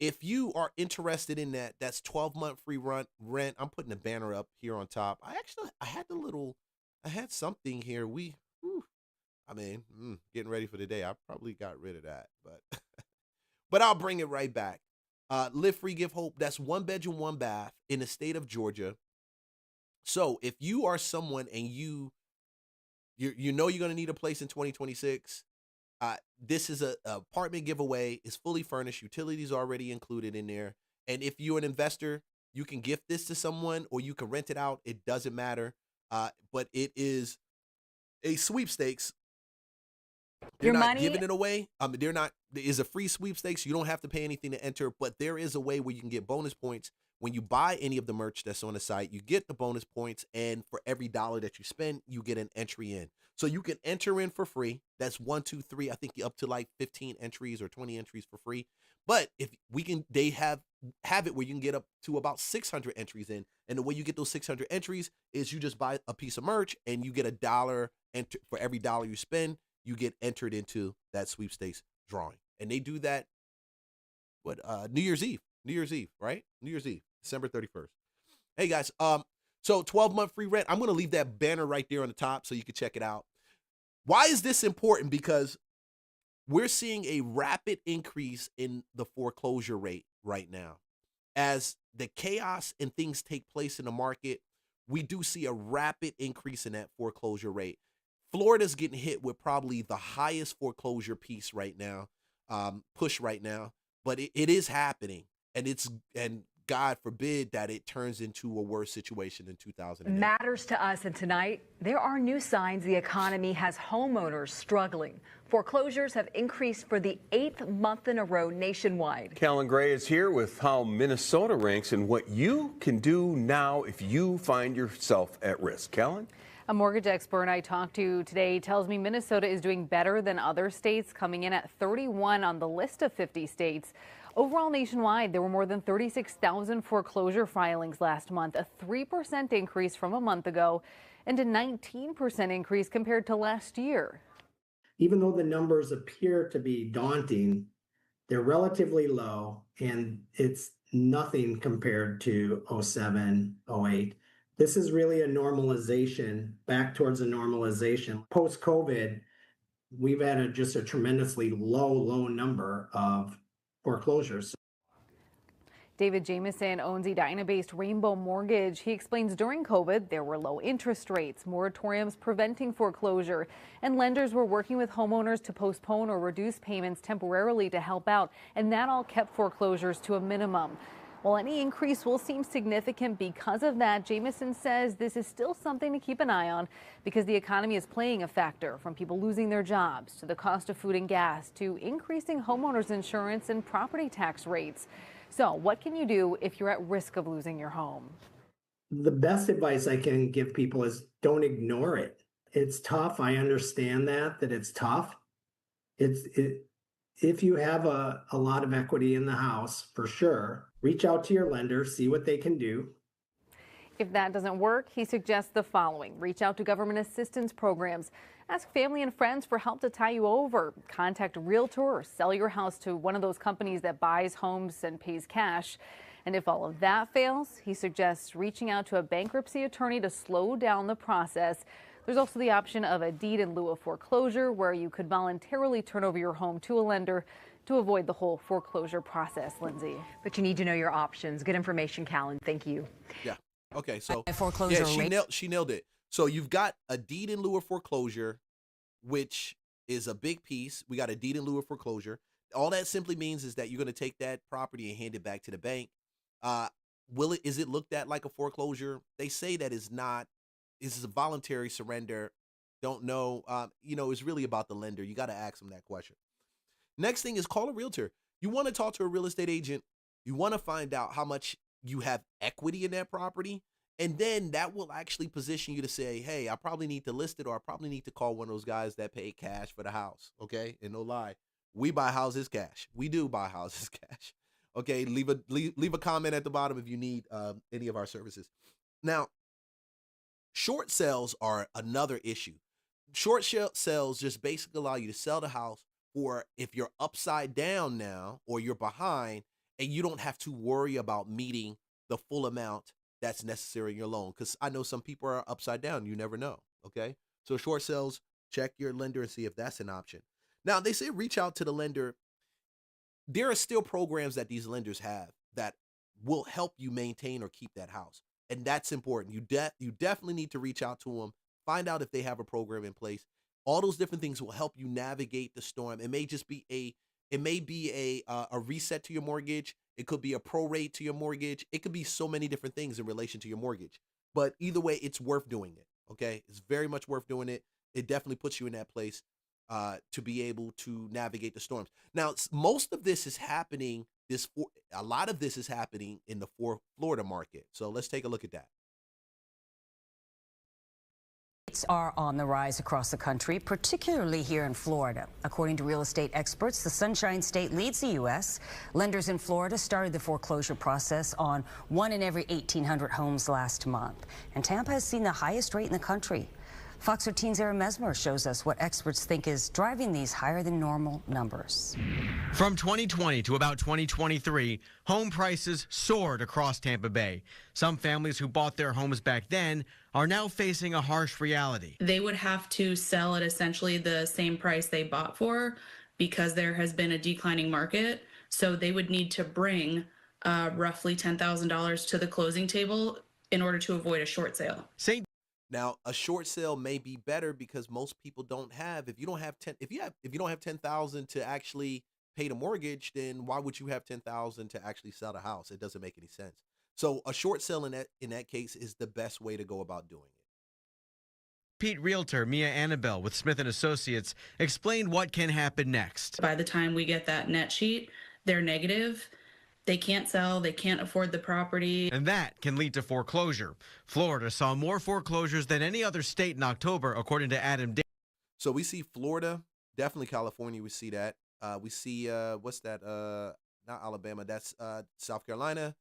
If you are interested in that, that's 12-month free rent. I'm putting a banner up here on top. I had something here. Getting ready for the day. I probably got rid of that, but but I'll bring it right back. Live Free, Give Hope. That's 1 bedroom, 1 bath in the state of Georgia. So if you are someone and you know you're going to need a place in 2026, this is a apartment giveaway. It's fully furnished. Utilities already included in there. And if you're an investor, you can gift this to someone or you can rent it out. It doesn't matter. But it is a sweepstakes. They're not giving it away. There is a free sweepstakes. You don't have to pay anything to enter, but there is a way where you can get bonus points. When you buy any of the merch that's on the site, you get the bonus points, and for every $1 that you spend, you get an entry in. So you can enter in for free. That's 1, 2, 3. I think up to like 15 entries or 20 entries for free. But if we can, they have it where you can get up to about 600 entries in. And the way you get those 600 entries is you just buy a piece of merch and you get $1 for every $1 you spend. You get entered into that sweepstakes drawing. And they do that, New Year's Eve, right? New Year's Eve, December 31st. Hey guys, so 12-month free rent. I'm going to leave that banner right there on the top so you can check it out. Why is this important? Because we're seeing a rapid increase in the foreclosure rate right now. As the chaos and things take place in the market, we do see a rapid increase in that foreclosure rate. Florida's getting hit with probably the highest foreclosure piece right now, push right now, but it is happening, and God forbid that it turns into a worse situation in 2008. Matters to us, and tonight there are new signs the economy has homeowners struggling. Foreclosures have increased for the 8th month in a row nationwide. Callan Gray is here with how Minnesota ranks and what you can do now if you find yourself at risk. Callan? A mortgage expert I talked to today tells me Minnesota is doing better than other states, coming in at 31 on the list of 50 states. Overall, nationwide, there were more than 36,000 foreclosure filings last month, a 3% increase from a month ago, and a 19% increase compared to last year. Even though the numbers appear to be daunting, they're relatively low, and it's nothing compared to 07, 08. This is really a normalization, back towards a normalization. Post-COVID, we've had just a tremendously low number of foreclosures. David Jameson owns Edina-based Rainbow Mortgage. He explains during COVID, there were low interest rates, moratoriums preventing foreclosure, and lenders were working with homeowners to postpone or reduce payments temporarily to help out, and that all kept foreclosures to a minimum. While any increase will seem significant because of that, Jameson says this is still something to keep an eye on because the economy is playing a factor, from people losing their jobs to the cost of food and gas to increasing homeowners insurance and property tax rates. So what can you do if you're at risk of losing your home? The best advice I can give people is don't ignore it. It's tough. I understand that it's tough. If you have a lot of equity in the house, for sure, reach out to your lender, see what they can do. If that doesn't work, he suggests the following. Reach out to government assistance programs. Ask family and friends for help to tie you over. Contact a realtor or sell your house to one of those companies that buys homes and pays cash. And if all of that fails, he suggests reaching out to a bankruptcy attorney to slow down the process. There's also the option of a deed in lieu of foreclosure, where you could voluntarily turn over your home to a lender to avoid the whole foreclosure process, Lindsay. But you need to know your options. Good information, Callan. Thank you. Yeah. Okay. So foreclosure she nailed it. So you've got a deed in lieu of foreclosure, which is a big piece. We got a deed in lieu of foreclosure. All that simply means is that you're going to take that property and hand it back to the bank. Is it looked at like a foreclosure? They say that it's not. This is a voluntary surrender. Don't know. It's really about the lender. You got to ask them that question. Next thing is call a realtor. You want to talk to a real estate agent. You want to find out how much you have equity in that property. And then that will actually position you to say, hey, I probably need to list it, or I probably need to call one of those guys that pay cash for the house. Okay. And no lie, we buy houses cash. We do buy houses cash. Okay. Leave a comment at the bottom if you need any of our services. Now, short sales are another issue. Short sales just basically allow you to sell the house, or if you're upside down now or you're behind and you don't have to worry about meeting the full amount that's necessary in your loan. Because I know some people are upside down. You never know. Okay. So short sales, check your lender and see if that's an option. Now, they say reach out to the lender. There are still programs that these lenders have that will help you maintain or keep that house. And that's important. You definitely need to reach out to them, find out if they have a program in place. All those different things will help you navigate the storm. It may just be a reset to your mortgage. It could be a prorate to your mortgage. It could be so many different things in relation to your mortgage. But either way, it's worth doing it. Okay, it's very much worth doing it. It definitely puts you in that place to be able to navigate the storms. Now, most of this is happening. A lot of this is happening in the Florida market. So let's take a look at that. Rates are on the rise across the country, particularly here in Florida. According to real estate experts, the Sunshine State leads the U.S. Lenders in Florida started the foreclosure process on 1 in every 1,800 homes last month. And Tampa has seen the highest rate in the country. Fox 13's Aaron Mesmer shows us what experts think is driving these higher than normal numbers. From 2020 to about 2023, home prices soared across Tampa Bay. Some families who bought their homes back then are now facing a harsh reality. They would have to sell at essentially the same price they bought for because there has been a declining market. So they would need to bring roughly $10,000 to the closing table in order to avoid a short sale. Now, a short sale may be better because most people don't have. If you don't have 10,000 to actually pay the mortgage, then why would you have 10,000 to actually sell the house? It doesn't make any sense. So a short sale in that case is the best way to go about doing it. Pete Realtor Mia Annabelle with Smith & Associates explained what can happen next. By the time we get that net sheet, they're negative. They can't sell, they can't afford the property. And that can lead to foreclosure. Florida saw more foreclosures than any other state in October, according to Adam Davis. So we see Florida, definitely California, we see that. We see, what's that? Not Alabama, that's South Carolina,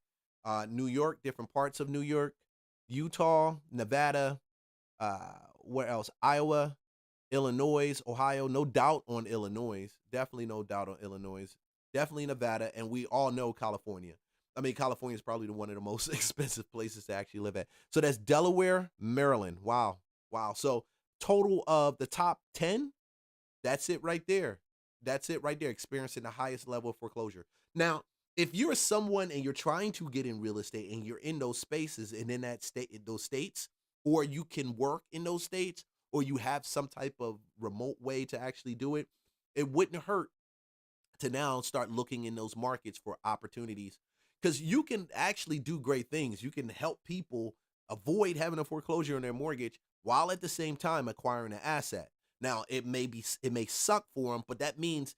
New York, different parts of New York, Utah, Nevada, where else? Iowa, Illinois, Ohio, no doubt on Illinois. Definitely no doubt on Illinois. Definitely Nevada, and we all know California. I mean, California is probably one of the most expensive places to actually live at. So that's Delaware, Maryland. Wow. So total of the top 10, that's it right there. Experiencing the highest level of foreclosure. Now, if you're someone and you're trying to get in real estate and you're in those spaces and in that state, in those states, or you can work in those states, or you have some type of remote way to actually do it, it wouldn't hurt to now start looking in those markets for opportunities, because you can actually do great things. You can help people avoid having a foreclosure on their mortgage while at the same time acquiring an asset. Now, it may suck for them, but that means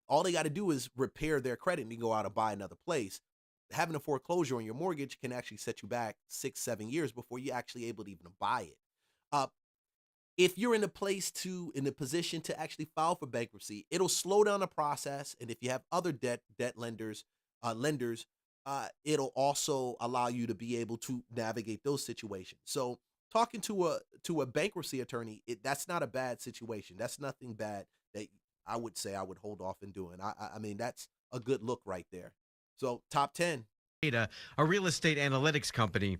all they got to do is repair their credit and go out and buy another place. Having a foreclosure on your mortgage can actually set you back 6-7 years before you're actually able to even buy it. If you're in a position to actually file for bankruptcy, it'll slow down the process. And if you have other debt lenders, it'll also allow you to be able to navigate those situations. So talking to a bankruptcy attorney, that's not a bad situation. That's nothing bad that I would say I would hold off in doing. I mean, that's a good look right there. So top 10. A real estate analytics company.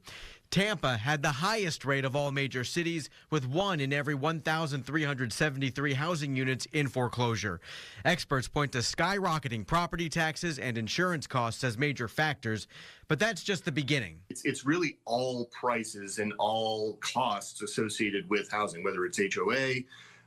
Tampa had the highest rate of all major cities, with 1 in every 1,373 housing units in foreclosure. Experts point to skyrocketing property taxes and insurance costs as major factors, but that's just the beginning. It's really all prices and all costs associated with housing, whether it's HOA,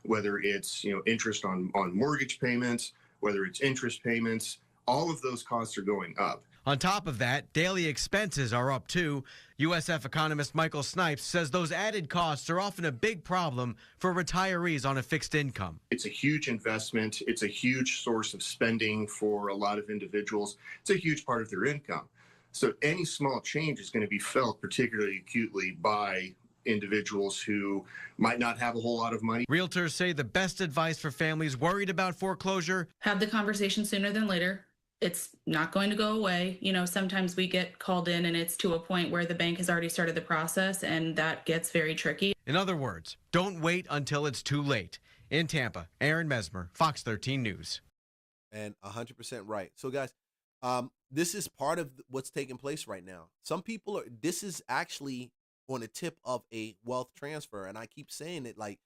whether it's interest on mortgage payments, whether it's interest payments. All of those costs are going up. On top of that, daily expenses are up too. USF economist Michael Snipes says those added costs are often a big problem for retirees on a fixed income. It's a huge investment. It's a huge source of spending for a lot of individuals. It's a huge part of their income. So any small change is going to be felt particularly acutely by individuals who might not have a whole lot of money. Realtors say the best advice for families worried about foreclosure: have the conversation sooner than later. It's not going to go away. Sometimes we get called in and it's to a point where the bank has already started the process, and that gets very tricky. In other words, don't wait until it's too late. In Tampa, Aaron Mesmer, Fox 13 News. And 100% right. So guys, this is part of what's taking place right now. Some people are, this is actually on the tip of a wealth transfer. And I keep saying it, like,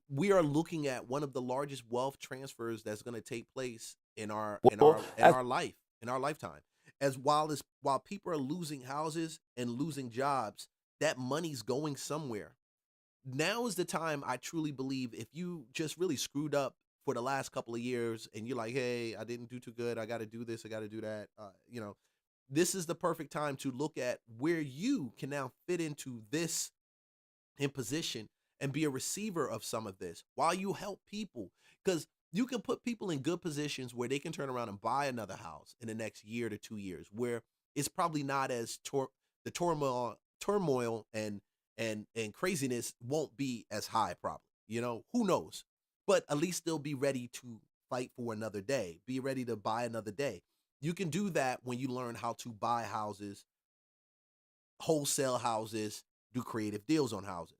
we are looking at one of the largest wealth transfers that's going to take place in our lifetime. While people are losing houses and losing jobs, that money's going somewhere. Now is the time, I truly believe, if you just really screwed up for the last couple of years and you're like, hey, I didn't do too good, I got to do this, I got to do that, this is the perfect time to look at where you can now fit into this in position and be a receiver of some of this while you help people. Because you can put people in good positions where they can turn around and buy another house in the next year to 2 years, where it's probably not as the turmoil and craziness won't be as high, probably. Who knows? But at least they'll be ready to fight for another day, be ready to buy another day. You can do that when you learn how to buy houses, wholesale houses, do creative deals on houses.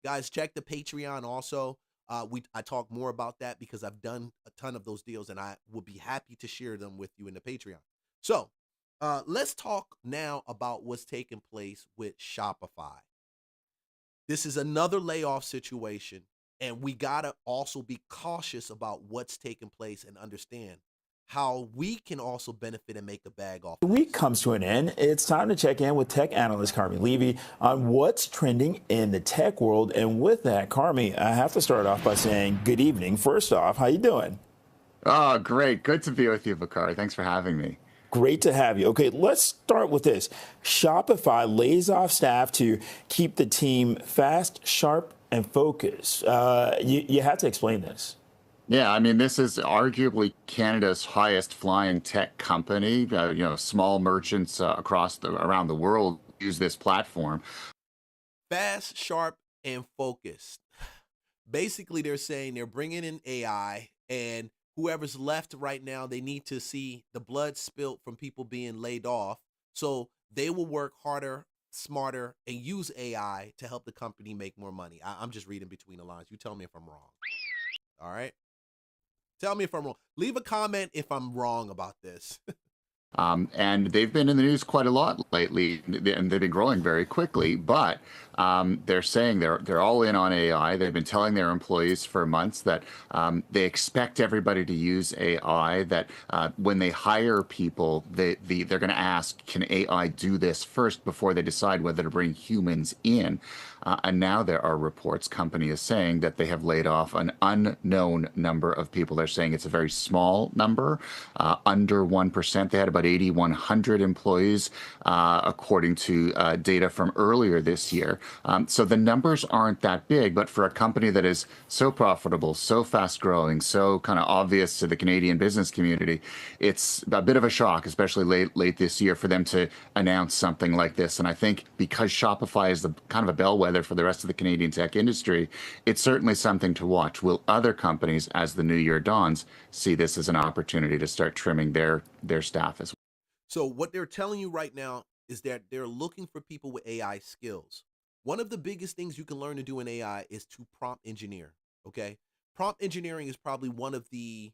Guys, check the Patreon also. I talk more about that because I've done a ton of those deals, and I will be happy to share them with you in the Patreon. So let's talk now about what's taking place with Shopify. This is another layoff situation, and we got to also be cautious about what's taking place and understand how we can also benefit and make a bag off. The week comes to an end. It's time to check in with tech analyst Carmi Levy on what's trending in the tech world. And with that, Carmi, I have to start off by saying good evening. First off, how you doing? Oh, great. Good to be with you, Bakari. Thanks for having me. Great to have you. Okay, let's start with this. Shopify lays off staff to keep the team fast, sharp, and focused. You have to explain this. Yeah, I mean, this is arguably Canada's highest flying tech company. Small merchants around the world use this platform. Fast, sharp, and focused. Basically, they're saying they're bringing in AI, and whoever's left right now, they need to see the blood spilt from people being laid off. So they will work harder, smarter, and use AI to help the company make more money. I'm just reading between the lines. You tell me if I'm wrong. All right? Tell me if I'm wrong. Leave a comment if I'm wrong about this. And they've been in the news quite a lot lately, and they've been growing very quickly. But they're saying they're all in on AI. They've been telling their employees for months that they expect everybody to use AI. That when they hire people, they're going to ask, can AI do this first before they decide whether to bring humans in? And now there are reports, company is saying that they have laid off an unknown number of people. They're saying it's a very small number, under 1%. They had about 8,100 employees, according to data from earlier this year. So the numbers aren't that big, but for a company that is so profitable, so fast growing, so kind of obvious to the Canadian business community, it's a bit of a shock, especially late this year, for them to announce something like this. And I think because Shopify is the kind of a bellwether for the rest of the Canadian tech industry, it's certainly something to watch. Will other companies, as the new year dawns, see this as an opportunity to start trimming their staff as well? So what they're telling you right now is that they're looking for people with AI skills. One of the biggest things you can learn to do in AI is to prompt engineer, okay? Prompt engineering is probably one of the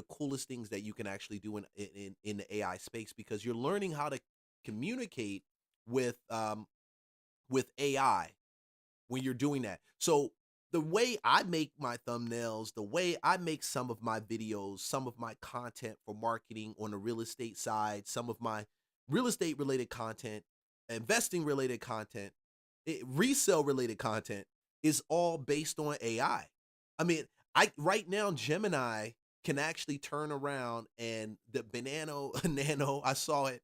coolest things that you can actually do in the AI space, because you're learning how to communicate with AI when you're doing that. So the way I make my thumbnails, the way I make some of my videos, some of my content for marketing on the real estate side, some of my real estate related content, investing related content, resale related content is all based on AI. I mean, right now Gemini can actually turn around, and the Nano, I saw it,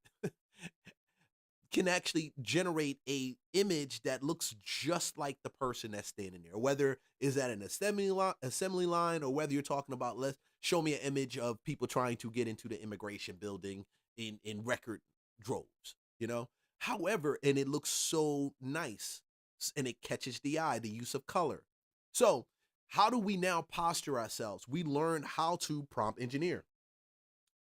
can actually generate a image that looks just like the person that's standing there, whether is that an assembly line, or whether you're talking about, let's show me an image of people trying to get into the immigration building in record droves, however, and it looks so nice and it catches the eye, the use of color. So how do we now posture ourselves? We learn how to prompt engineer.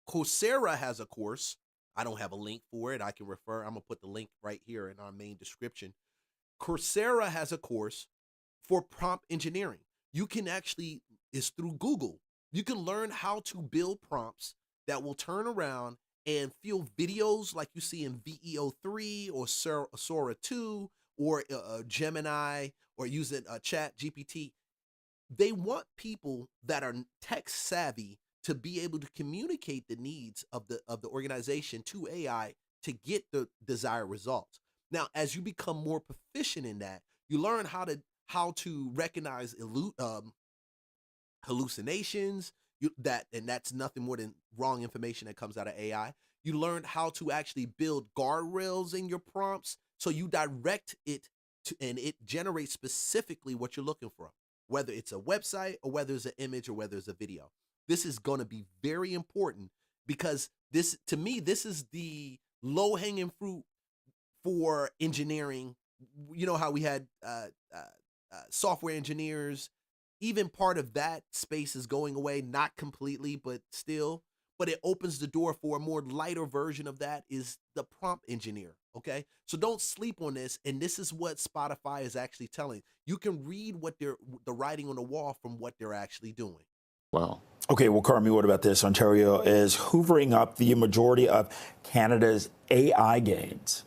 Coursera has a course. I don't have a link for it. I can refer. I'm going to put the link right here in our main description. Coursera has a course for prompt engineering. You can actually, it's through Google. You can learn how to build prompts that will turn around and fill videos like you see in VEO3 or Sora 2 or Gemini or using Chat GPT. They want people that are tech savvy to be able to communicate the needs of the organization to AI to get the desired results. Now, as you become more proficient in that, you learn how to recognize hallucinations. That's nothing more than wrong information that comes out of AI. You learn how to actually build guardrails in your prompts, so you direct it to, and it generates specifically what you're looking for, whether it's a website or whether it's an image or whether it's a video. This is going to be very important because this, to me, this is the low-hanging fruit for engineering. You know how we had software engineers. Even part of that space is going away, not completely, but still. But it opens the door for a more lighter version of that is the prompt engineer, okay? So don't sleep on this, and this is what Spotify is actually telling. You can read what the writing on the wall from what they're actually doing. Well, okay, well, Carmi, what about this? Ontario is hoovering up the majority of Canada's AI gains.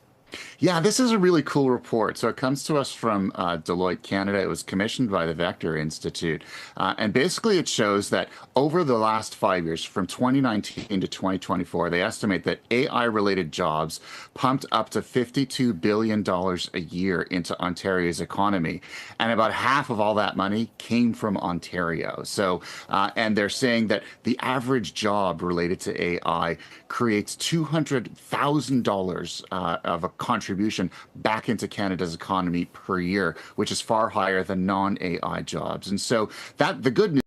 Yeah, this is a really cool report. So it comes to us from Deloitte Canada. It was commissioned by the Vector Institute. And basically it shows that over the last 5 years, from 2019 to 2024, they estimate that AI-related jobs pumped up to $52 billion a year into Ontario's economy. And about half of all that money came from Ontario. So, and they're saying that the average job related to AI creates $200,000 of a contribution back into Canada's economy per year, which is far higher than non-AI jobs. And so that the good news.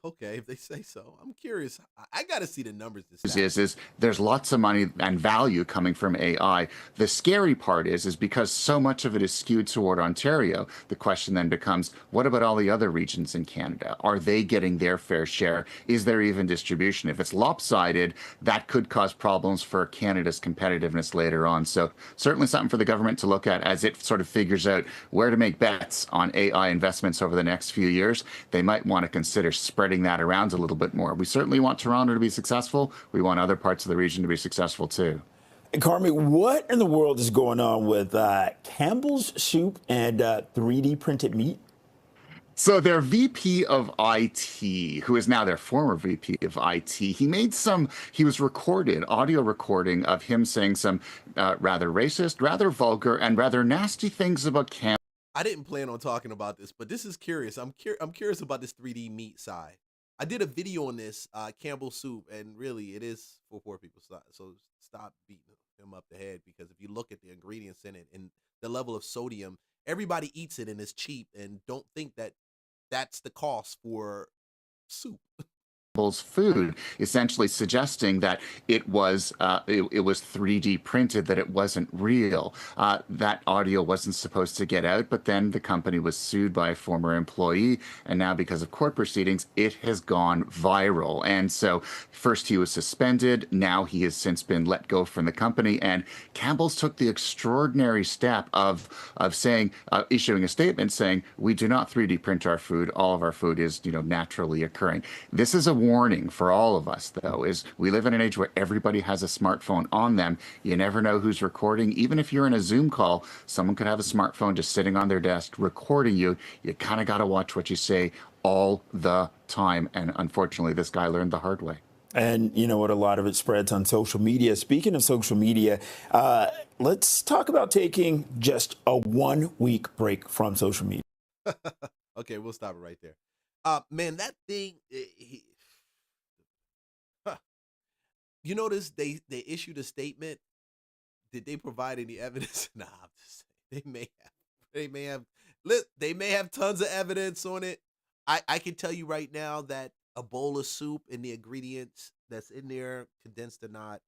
Okay, if they say so. I'm curious. I got to see the numbers. Is there's lots of money and value coming from AI. The scary part is because so much of it is skewed toward Ontario, the question then becomes, what about all the other regions in Canada? Are they getting their fair share? Is there even distribution? If it's lopsided, that could cause problems for Canada's competitiveness later on. So certainly something for the government to look at as it sort of figures out where to make bets on AI investments over the next few years. They might want to consider spreading that around a little bit more. We certainly want Toronto to be successful. We want other parts of the region to be successful too. And Carmi, what in the world is going on with Campbell's Soup and 3D printed meat? So their VP of IT, who is now their former VP of IT, he was recorded, audio recording of him saying some rather racist, rather vulgar, and rather nasty things about Campbell. I didn't plan on talking about this, but this is curious. I'm curious about this 3D meat side. I did a video on this, Campbell Soup, and really it is for poor people. So stop beating him up the head, because if you look at the ingredients in it and the level of sodium, everybody eats it and it's cheap, and don't think that that's the cost for soup. Food, essentially suggesting that it was 3D printed, that it wasn't real. That audio wasn't supposed to get out, but then the company was sued by a former employee, and now because of court proceedings, it has gone viral. And so first he was suspended, now he has since been let go from the company, and Campbell's took the extraordinary step of saying, issuing a statement saying, we do not 3D print our food. All of our food is, naturally occurring. This is a warning for all of us, though, is we live in an age where everybody has a smartphone on them. You never know who's recording. Even if you're in a Zoom call, someone could have a smartphone just sitting on their desk recording you. You kind of got to watch what you say all the time. And unfortunately, this guy learned the hard way. And you know what? A lot of it spreads on social media. Speaking of social media, let's talk about taking just a 1 week break from social media. Okay, we'll stop it right there. Man, that thing... You notice they issued a statement. Did they provide any evidence? Nah, I'm just saying they may have tons of evidence on it. I can tell you right now that a bowl of soup and the ingredients that's in there, condensed or not,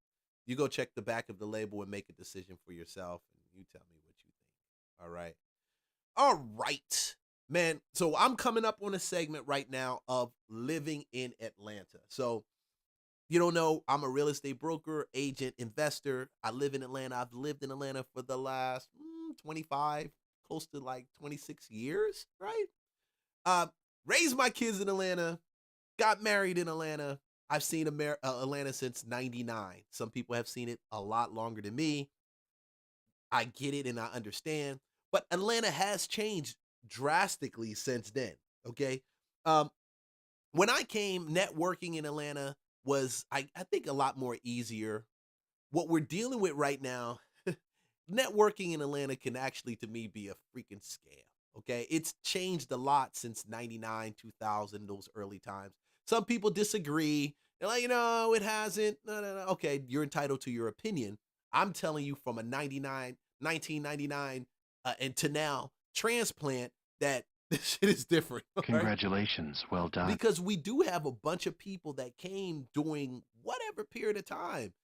you go check the back of the label and make a decision for yourself, and you tell me what you think. All right, man. So I'm coming up on a segment right now of living in Atlanta. So you don't know, I'm a real estate broker, agent, investor. I live in Atlanta. I've lived in Atlanta for the last 25, close to like 26 years, right? Raised my kids in Atlanta, got married in Atlanta, I've seen Atlanta since '99. Some people have seen it a lot longer than me. I get it and I understand, but Atlanta has changed drastically since then. Okay, um, when I came, networking in Atlanta was, I think, a lot more easier. What we're dealing with right now, networking in Atlanta can actually, to me, be a freaking scam. Okay, it's changed a lot since '99, 2000, those early times. Some people disagree. They're like, it hasn't. No, no, no. Okay, you're entitled to your opinion. I'm telling you, from a 1999, and to now, transplant, that this shit is different. Okay? Congratulations. Well done. Because we do have a bunch of people that came during whatever period of time.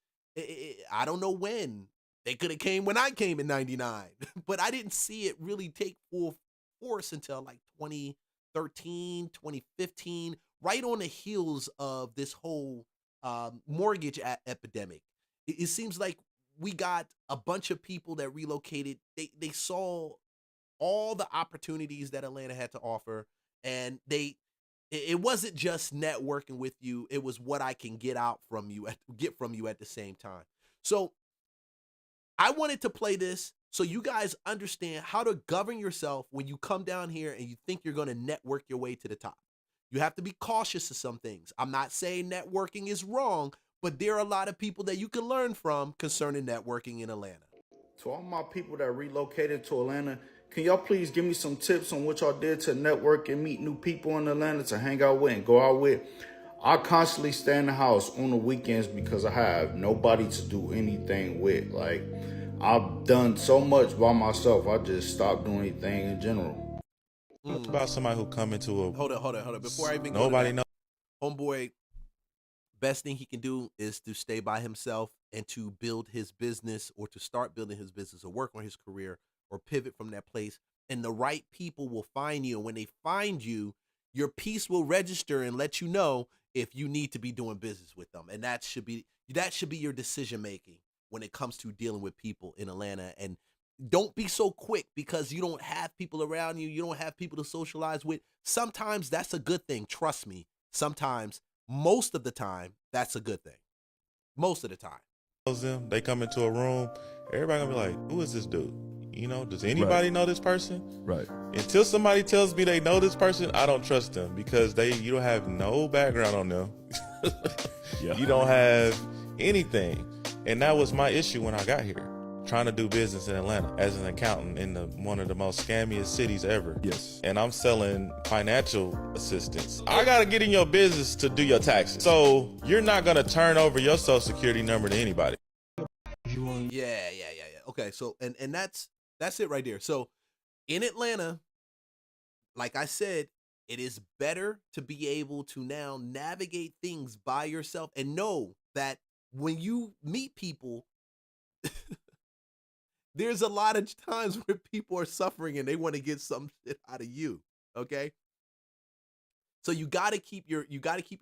I don't know when. They could have came when I came in '99, but I didn't see it really take full force until like 2013, 2015, right on the heels of this whole mortgage epidemic. It seems like we got a bunch of people that relocated. They saw all the opportunities that Atlanta had to offer, and it wasn't just networking with you. It was what I can get from you at the same time. So I wanted to play this so you guys understand how to govern yourself when you come down here and you think you're going to network your way to the top. You have to be cautious of some things. I'm not saying networking is wrong, but there are a lot of people that you can learn from concerning networking in Atlanta. To all my people that relocated to Atlanta, can y'all please give me some tips on what y'all did to network and meet new people in Atlanta to hang out with and go out with? I constantly stay in the house on the weekends because I have nobody to do anything with. Like, I've done so much by myself, I just stopped doing anything in general. What about somebody who come into a... Hold on. Before I even nobody knows. Homeboy, best thing he can do is to stay by himself and to build his business, or to start building his business, or work on his career, or pivot from that place. And the right people will find you. And when they find you, your piece will register and let you know if you need to be doing business with them. And that should be your decision making when it comes to dealing with people in Atlanta. And don't be so quick because you don't have people around you. You don't have people to socialize with. Sometimes that's a good thing. Trust me. Sometimes, most of the time, that's a good thing. Most of the time. Them, they come into a room, everybody gonna be like, who is this dude? Does anybody know this person? Right. Until somebody tells me they know this person, I don't trust them because you don't have no background on them. Yeah. You don't have anything. And that was my issue when I got here, trying to do business in Atlanta as an accountant in one of the most scammiest cities ever. Yes. And I'm selling financial assistance. I got to get in your business to do your taxes. So you're not going to turn over your social security number to anybody. Yeah. Okay, so and that's it right there. So in Atlanta, like I said, it is better to be able to now navigate things by yourself and know that when you meet people, there's a lot of times where people are suffering and they want to get some shit out of you. Okay. So you got to keep your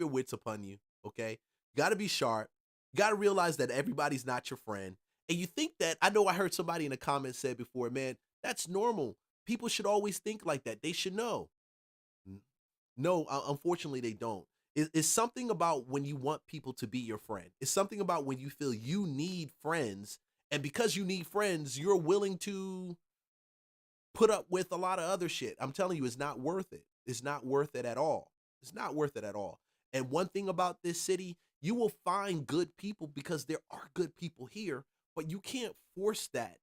wits upon you. Okay. You got to be sharp. You got to realize that everybody's not your friend. And you think that, I know I heard somebody in the comments said before, man, that's normal. People should always think like that. They should know. No, unfortunately, they don't. It's something about when you want people to be your friend. It's something about when you feel you need friends. And because you need friends, you're willing to put up with a lot of other shit. I'm telling you, it's not worth it. It's not worth it at all. It's not worth it at all. And one thing about this city, you will find good people because there are good people here, but you can't force that.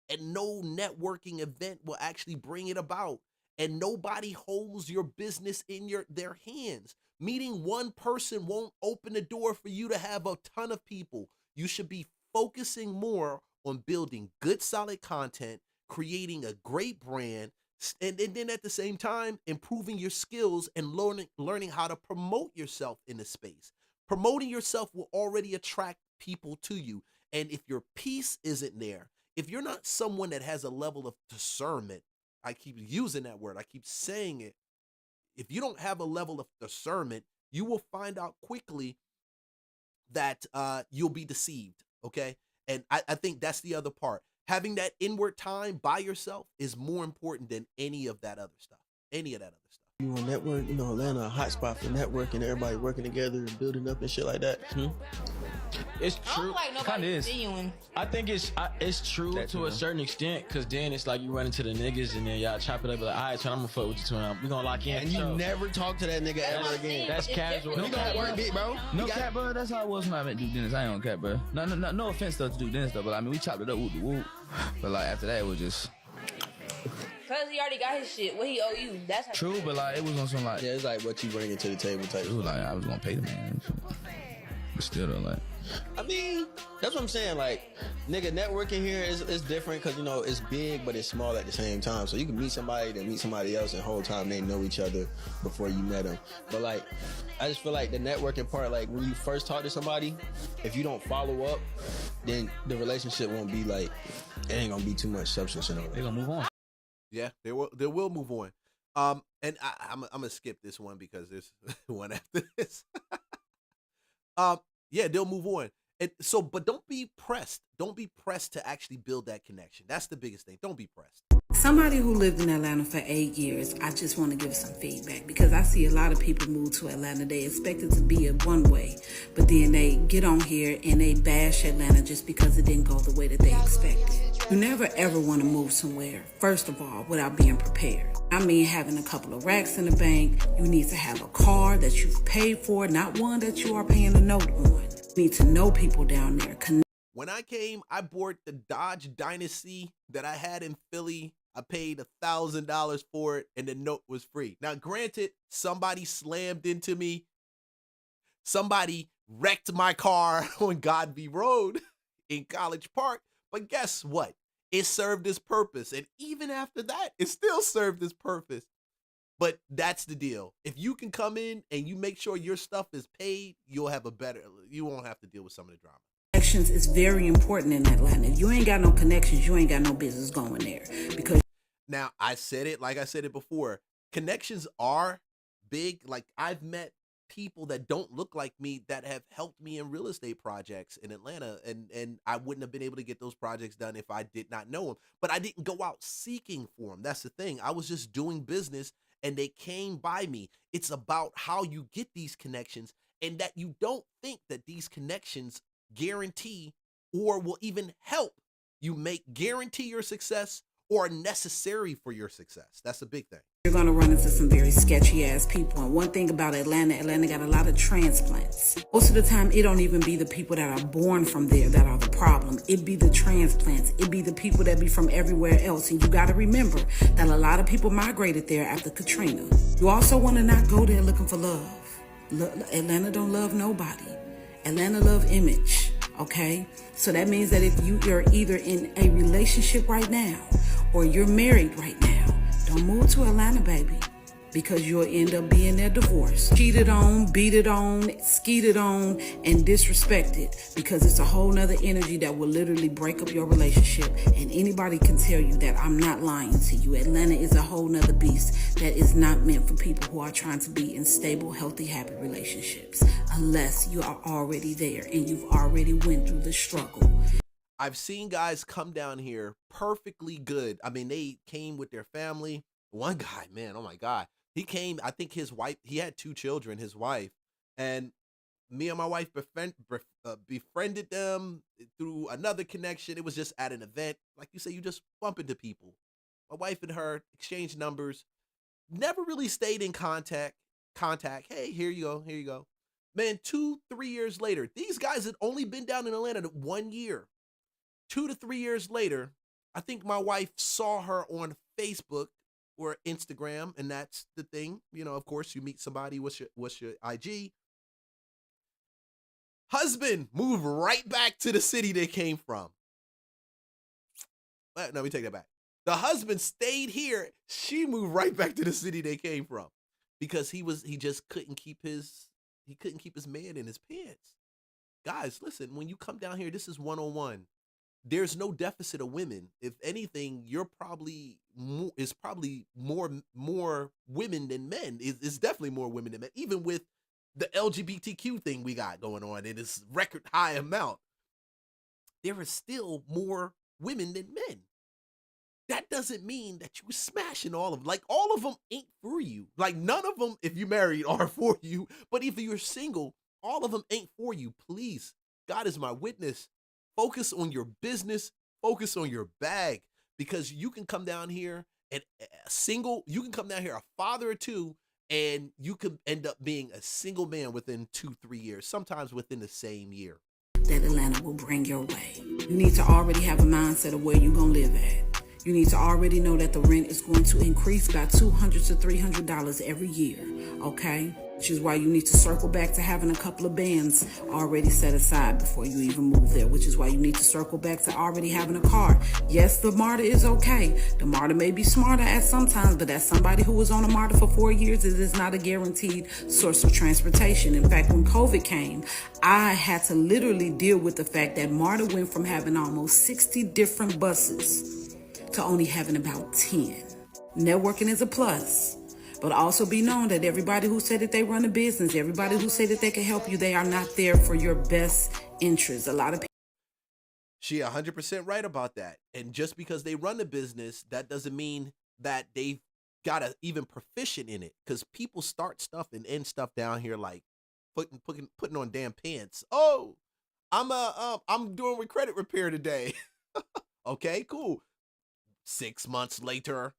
And no networking event will actually bring it about. And nobody holds your business in their hands. Meeting one person won't open the door for you to have a ton of people. You should be focusing more on building good, solid content, creating a great brand, and then at the same time, improving your skills and learning how to promote yourself in the space. Promoting yourself will already attract people to you. And if your piece isn't there, if you're not someone that has a level of discernment, I keep using that word, I keep saying it, if you don't have a level of discernment, you will find out quickly that you'll be deceived, okay? And I think that's the other part. Having that inward time by yourself is more important than any of that other stuff. Any of that other stuff. You on network, Atlanta, a hot spot for networking, everybody working together and building up and shit like that. It's I true. don't like Kinda nobody is. genuine. I think it's true That to too. a certain extent, because then it's like you run into the niggas and then y'all chop it up like, all right, twin, I'm gonna fuck with you, twin. We gonna lock in. And you never talk to that nigga ever again. That's casual. No cap, bro. No cap, bro. That's how it was when I met Duke Dennis. I ain't on cap, bro. No offense though to Duke Dennis though, but I mean we chopped it up with the whoop. But like after that it was just. Cause he already got his shit. What he owe you? That's how true, but like it was on some like Yeah, it's like what you bringing to the table type. it was like I was gonna pay the man. But still though, like I mean, that's what I'm saying. Like, nigga, networking here is different because, it's big, but it's small at the same time. So you can meet somebody, then meet somebody else, and the whole time they know each other before you met them. But, like, I just feel like the networking part, like, when you first talk to somebody, if you don't follow up, then the relationship won't be, like, it ain't gonna be too much substance in it. they gonna move on. Yeah, they will move on. And I'm gonna skip this one because there's one after this. Yeah, they'll move on. And so, but don't be pressed. Don't be pressed to actually build that connection. That's the biggest thing. Don't be pressed. Somebody who lived in Atlanta for 8 years, I just want to give some feedback because I see a lot of people move to Atlanta. They expect it to be a one way, but then they get on here and they bash Atlanta just because it didn't go the way that they expected. You never ever want to move somewhere, first of all, without being prepared. I mean, having a couple of racks in the bank, you need to have a car that you've paid for, not one that you are paying a note on. You need to know people down there. When I came, I bought the Dodge Dynasty that I had in Philly. I paid $1,000 for it, and the note was free. Now, granted, somebody slammed into me. Somebody wrecked my car on Godby Road in College Park. But guess what? It served its purpose. And even after that, it still served its purpose. But that's the deal. If you can come in and you make sure your stuff is paid, you won't have to deal with some of the drama. Connections is very important in Atlanta. If you ain't got no connections, you ain't got no business going there. Because now, I said it like I said it before. Connections are big. Like, I've met people that don't look like me that have helped me in real estate projects in Atlanta, and I wouldn't have been able to get those projects done if I did not know them. But I didn't go out seeking for them. That's the thing. I was just doing business, and they came by me. It's about how you get these connections, and that you don't think that these connections guarantee or will even help you guarantee your success or are necessary for your success. That's a big thing. you're going to run into some very sketchy ass people. And one thing about Atlanta got a lot of transplants. Most of the time, it don't even be the people that are born from there that are the problem. It be the transplants. It be the people that be from everywhere else. And you got to remember that a lot of people migrated there after Katrina. You also want to not go there looking for love. Atlanta don't love nobody. Atlanta love image, okay? So that means that if you're either in a relationship right now or you're married right now, don't move to Atlanta, baby, because you'll end up being there divorced. Cheated on, beat it on, skeeted on, and disrespected, because it's a whole nother energy that will literally break up your relationship. And anybody can tell you that I'm not lying to you. Atlanta is a whole nother beast that is not meant for people who are trying to be in stable, healthy, happy relationships, unless you are already there and you've already went through the struggle. I've seen guys come down here perfectly good. I mean, they came with their family. One guy, man, oh my God. He came, I think his wife, he had 2 children, his wife, and me and my wife befriended them through another connection. It was just at an event. Like you say, you just bump into people. My wife and her exchanged numbers, never really stayed in contact. Hey, here you go. Man, 2-3 years later, these guys had only been down in Atlanta 1 year. 2 to 3 years later, I think my wife saw her on Facebook or Instagram, and that's the thing. You know, of course, you meet somebody, what's your IG? Husband moved right back to the city they came from. No, let me take that back. The husband stayed here. She moved right back to the city they came from because he just couldn't keep his man in his pants. Guys, listen, when you come down here, this is 101. There's no deficit of women. If anything, you're probably more women than men. It's definitely more women than men. Even with the LGBTQ thing we got going on in this record high amount, there are still more women than men. that doesn't mean that you smashing all of them. Like, all of them ain't for you. Like, none of them, if you married, are for you. But if you're single, all of them ain't for you. Please, God is my witness. Focus on your business. Focus on your bag. Because you can come down here and you can come down here a father or two, and you could end up being a single man within 2-3 years, sometimes within the same year. That Atlanta will bring your way. You need to already have a mindset of where you're going to live at. You need to already know that the rent is going to increase by $200 to $300 every year, okay? Which is why you need to circle back to having a couple of bands already set aside before you even move there, which is why you need to circle back to already having a car. Yes, the MARTA is okay. The MARTA may be smarter at some times, but as somebody who was on a MARTA for 4 years, it is not a guaranteed source of transportation. In fact, when COVID came, I had to literally deal with the fact that MARTA went from having almost 60 different buses to only having about 10. Networking is a plus, but also be known that everybody who said that they run a business, everybody who said that they can help you, they are not there for your best interest. A lot of people. She 100% right about that. And just because they run a business, that doesn't mean that they've got to even proficient in it. Because people start stuff and end stuff down here like putting on damn pants. Oh, I'm doing with credit repair today. Okay, cool. 6 months later.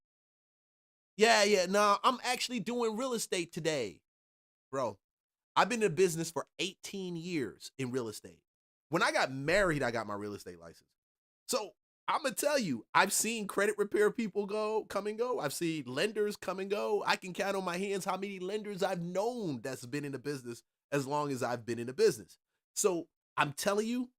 I'm actually doing real estate today. Bro, I've been in business for 18 years in real estate. When I got married, I got my real estate license. So I'm going to tell you, I've seen credit repair people come and go. I've seen lenders come and go. I can count on my hands how many lenders I've known that's been in the business as long as I've been in the business. So I'm telling you,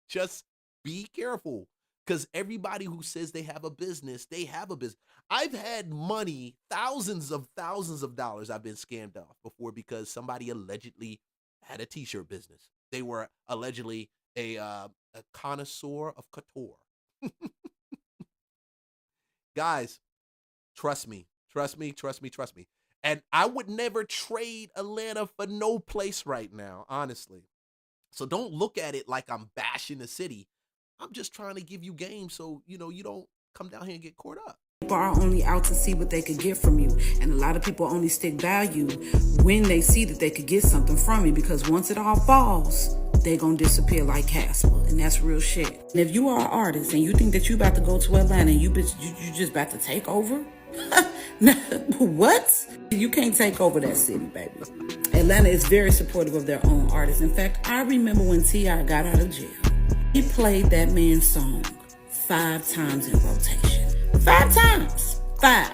just be careful. Because everybody who says they have a business, they have a business. I've had money, thousands of dollars I've been scammed off before because somebody allegedly had a t-shirt business. They were allegedly a connoisseur of couture. Guys, trust me. And I would never trade Atlanta for no place right now, honestly. So don't look at it like I'm bashing the city. I'm just trying to give you game so, you don't come down here and get caught up. People are only out to see what they could get from you. And a lot of people only stick by you when they see that they could get something from you. Because once it all falls, they're going to disappear like Casper. And that's real shit. And if you are an artist and you think that you about to go to Atlanta and you just about to take over? What? You can't take over that city, baby. Atlanta is very supportive of their own artists. In fact, I remember when T.I. got out of jail. He played that man's song 5 times in rotation. 5 times. 5.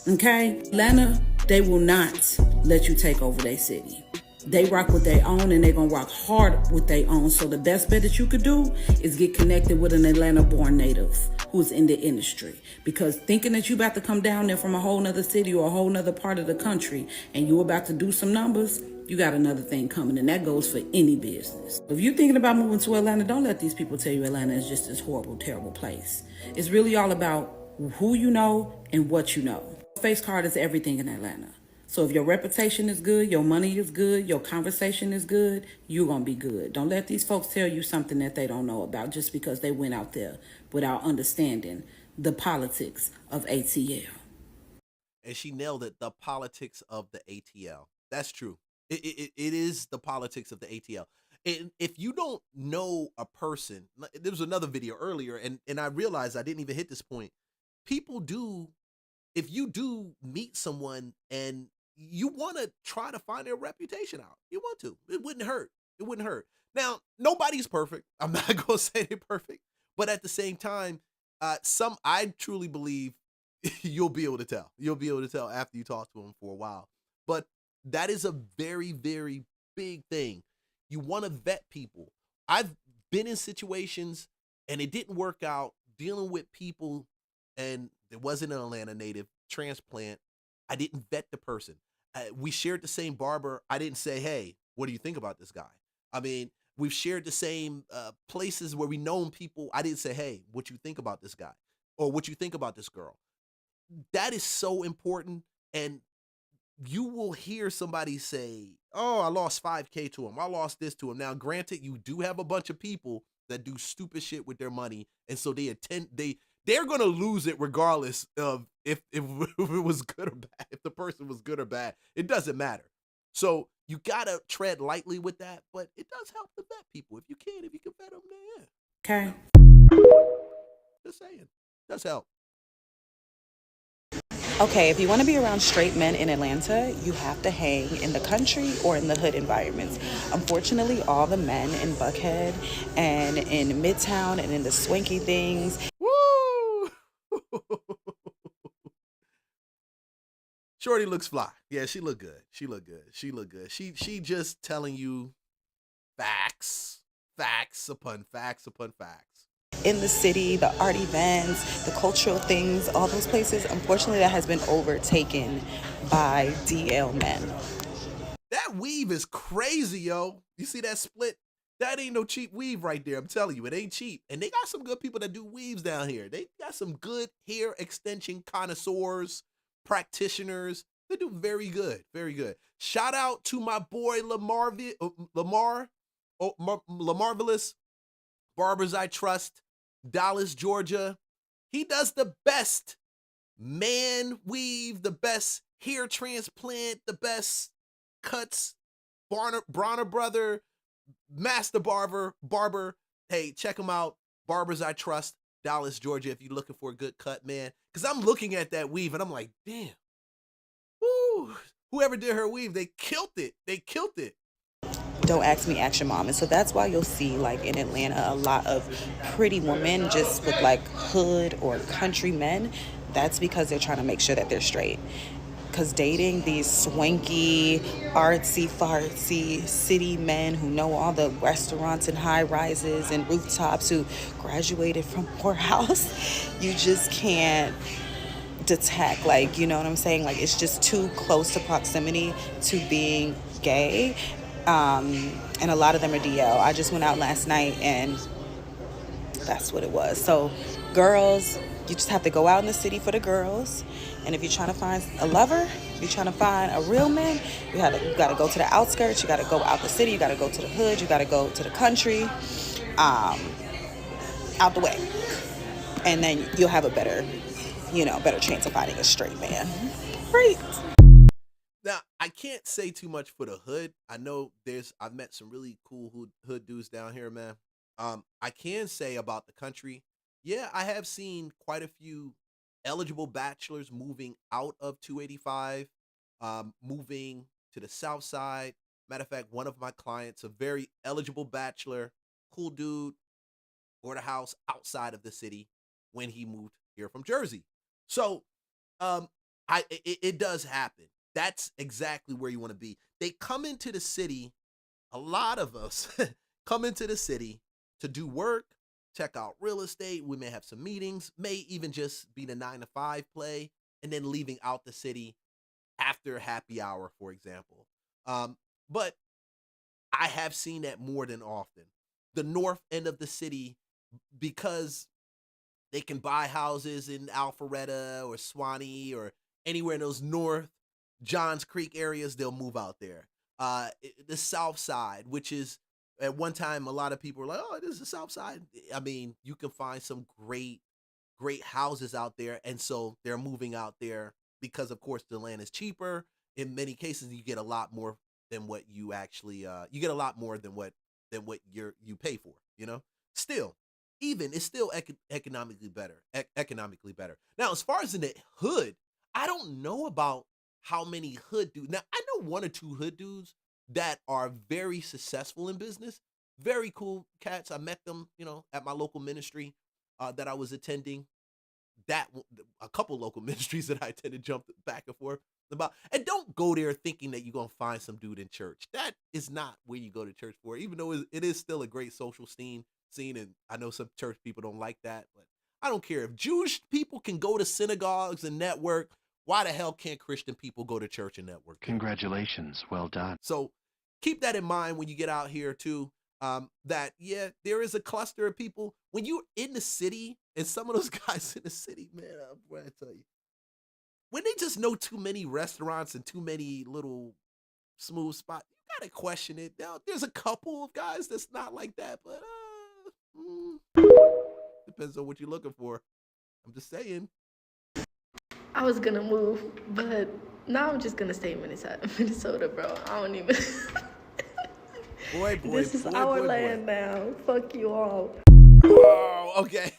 Okay? Atlanta, they will not let you take over their city. They rock with their own and they're going to rock hard with their own. So the best bet that you could do is get connected with an Atlanta-born native who's in the industry. Because thinking that you about to come down there from a whole nother city or a whole nother part of the country and you about to do some numbers, you got another thing coming, and that goes for any business. If you're thinking about moving to Atlanta, don't let these people tell you Atlanta is just this horrible, terrible place. It's really all about who you know and what you know. Face card is everything in Atlanta. So if your reputation is good, your money is good, your conversation is good, you're going to be good. Don't let these folks tell you something that they don't know about just because they went out there without understanding the politics of ATL. And she nailed it, the politics of the ATL. That's true. It is the politics of the ATL. And if you don't know a person, there was another video earlier, and I realized I didn't even hit this point. People do, if you do meet someone and you want to try to find their reputation out, you want to. It wouldn't hurt. Now, nobody's perfect. I'm not going to say they're perfect. But at the same time, I truly believe you'll be able to tell. You'll be able to tell after you talk to them for a while. But that is a very, very big thing. You want to vet people. I've been in situations and it didn't work out dealing with people, and there wasn't an Atlanta native transplant. I didn't vet the person. We shared the same barber. I didn't say, hey, what do you think about this guy? I mean, we've shared the same places where we known people. I didn't say, hey, what you think about this guy or what you think about this girl. That is so important. And you will hear somebody say, oh, I lost $5K to him. I lost this to him. Now, granted, you do have a bunch of people that do stupid shit with their money. And so they they're gonna lose it regardless of if it was good or bad. If the person was good or bad, it doesn't matter. So you gotta tread lightly with that, but it does help to vet people if you can vet them. Then yeah. Okay. Just saying, does help. Okay, if you want to be around straight men in Atlanta, you have to hang in the country or in the hood environments. Unfortunately, all the men in Buckhead and in Midtown and in the swanky things. Woo! Shorty looks fly. Yeah, she look good. She look good. She look good. She just telling you facts upon facts upon facts. In the city, the art events, the cultural things, all those places, unfortunately, that has been overtaken by DL men. That weave is crazy, yo. You see that split? That ain't no cheap weave right there. I'm telling you, it ain't cheap. And they got some good people that do weaves down here. They got some good hair extension connoisseurs, practitioners. They do very good, very good. Shout out to my boy Lamarvelous, Barbers I Trust, Dallas, Georgia. He does the best man weave, the best hair transplant, the best cuts. Bronner brother, master barber. Hey, check him out. Barbers I Trust, Dallas, Georgia. If you're looking for a good cut, man. Because I'm looking at that weave and I'm like, damn. Woo. Whoever did her weave, they killed it. Don't ask me, ask your mom. And so that's why you'll see, like, in Atlanta, a lot of pretty women just with, like, hood or country men. That's because they're trying to make sure that they're straight. Because dating these swanky, artsy-fartsy city men who know all the restaurants and high-rises and rooftops, who graduated from Morehouse, you just can't detect, like, you know what I'm saying? Like, it's just too close to proximity to being gay. And a lot of them are DL. I just went out last night and that's what it was. So girls, you just have to go out in the city for the girls. And if you're trying to find a lover, if you're trying to find a real man, you got to go to the outskirts. You got to go out the city. You got to go to the hood. You got to go to the country, out the way. And then you'll have a better chance of finding a straight man. Great. Now, I can't say too much for the hood. I know I've met some really cool hood dudes down here, man. I can say about the country, yeah, I have seen quite a few eligible bachelors moving out of 285, moving to the south side. Matter of fact, one of my clients, a very eligible bachelor, cool dude, bought a house outside of the city when he moved here from Jersey. So it does happen. That's exactly where you want to be. They come into the city, a lot of us come into the city to do work, check out real estate. We may have some meetings, may even just be the 9-to-5 play, and then leaving out the city after happy hour, for example. But I have seen that more than often. The north end of the city, because they can buy houses in Alpharetta or Swanee or anywhere in those north Johns Creek areas, they'll move out there. The south side, which is at one time a lot of people were like, oh, this is the south side. I mean, you can find some great houses out there. And so they're moving out there because, of course, the land is cheaper. In many cases, you get a lot more than what you actually you get a lot more than what you pay for, you know. Still, it's still economically better. Now, as far as in the hood, I don't know about how many hood dudes. Now, I know one or two hood dudes that are very successful in business. Very cool cats. I met them, at my local ministry that I was attending. A couple local ministries that I attended, jumped back and forth about. And don't go there thinking that you're going to find some dude in church. That is not where you go to church for, even though it is still a great social scene. And I know some church people don't like that, but I don't care. If Jewish people can go to synagogues and network, why the hell can't Christian people go to church and network? Congratulations. Well done. So keep that in mind when you get out here too. That, yeah, there is a cluster of people. When you're in the city, and some of those guys in the city, man, I'm going to tell you, when they just know too many restaurants and too many little smooth spots, you got to question it. Now, there's a couple of guys that's not like that, but depends on what you're looking for. I'm just saying. I was gonna move, but now I'm just gonna stay in Minnesota, bro. I don't even. Boy, This is our land now. Fuck you all. Oh, okay.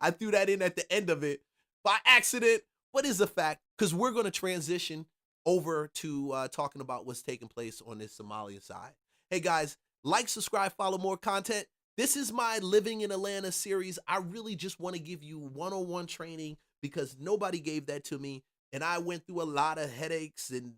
I threw that in at the end of it by accident, but it's a fact because we're going to transition over to talking about what's taking place on this Somalian side. Hey guys, like, subscribe, follow more content. This is my Living in Atlanta series. I really just want to give you one-on-one training because nobody gave that to me, and I went through a lot of headaches and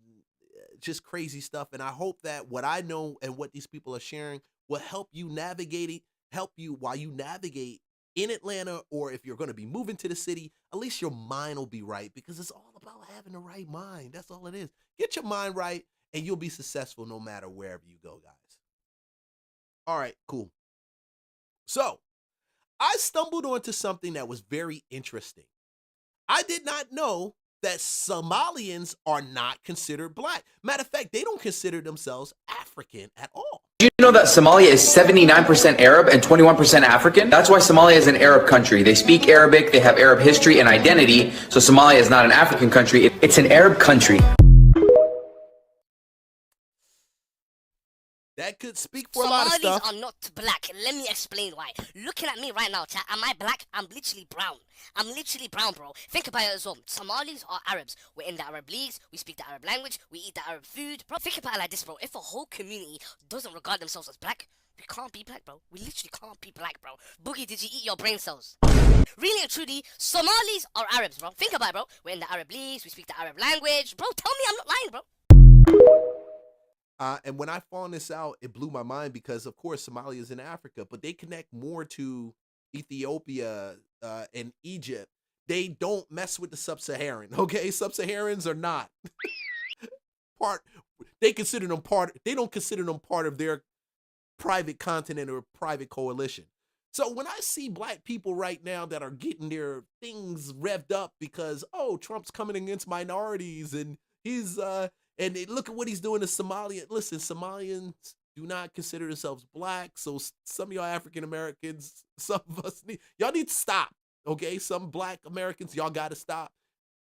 just crazy stuff, and I hope that what I know and what these people are sharing will help you navigate it, help you while you navigate in Atlanta, or if you're going to be moving to the city, at least your mind will be right because it's all about having the right mind. That's all it is. Get your mind right and you'll be successful no matter wherever you go, guys. All right, cool. So I stumbled onto something that was very interesting. I did not know that Somalians are not considered black. Matter of fact, they don't consider themselves African at all. Do you know that Somalia is 79% Arab and 21% African? That's why Somalia is an Arab country. They speak Arabic, they have Arab history and identity, so Somalia is not an African country, it's an Arab country. That could speak for a lot of stuff. Somalis are not black. Let me explain why. Looking at me right now, chat, am I black? I'm literally brown. I'm literally brown, bro. Think about it as well. Somalis are Arabs. We're in the Arab leagues. We speak the Arab language. We eat the Arab food. Bro, think about it like this, bro. If a whole community doesn't regard themselves as black, we can't be black, bro. We literally can't be black, bro. Boogie, did you eat your brain cells? Really and truly, Somalis are Arabs, bro. Think about it, bro. We're in the Arab leagues. We speak the Arab language. Bro, tell me I'm not lying, bro. And when I found this out, it blew my mind because, of course, Somalia is in Africa, but they connect more to Ethiopia and Egypt. They don't mess with the sub-Saharan, okay? Sub-Saharans are not part. They consider them part. They don't consider them part of their private continent or private coalition. So when I see black people right now that are getting their things revved up because, oh, Trump's coming against minorities and he's and look at what he's doing to Somalia. Listen, Somalians do not consider themselves black. So some of y'all African Americans, some of us y'all need to stop. Okay, some black Americans, y'all got to stop.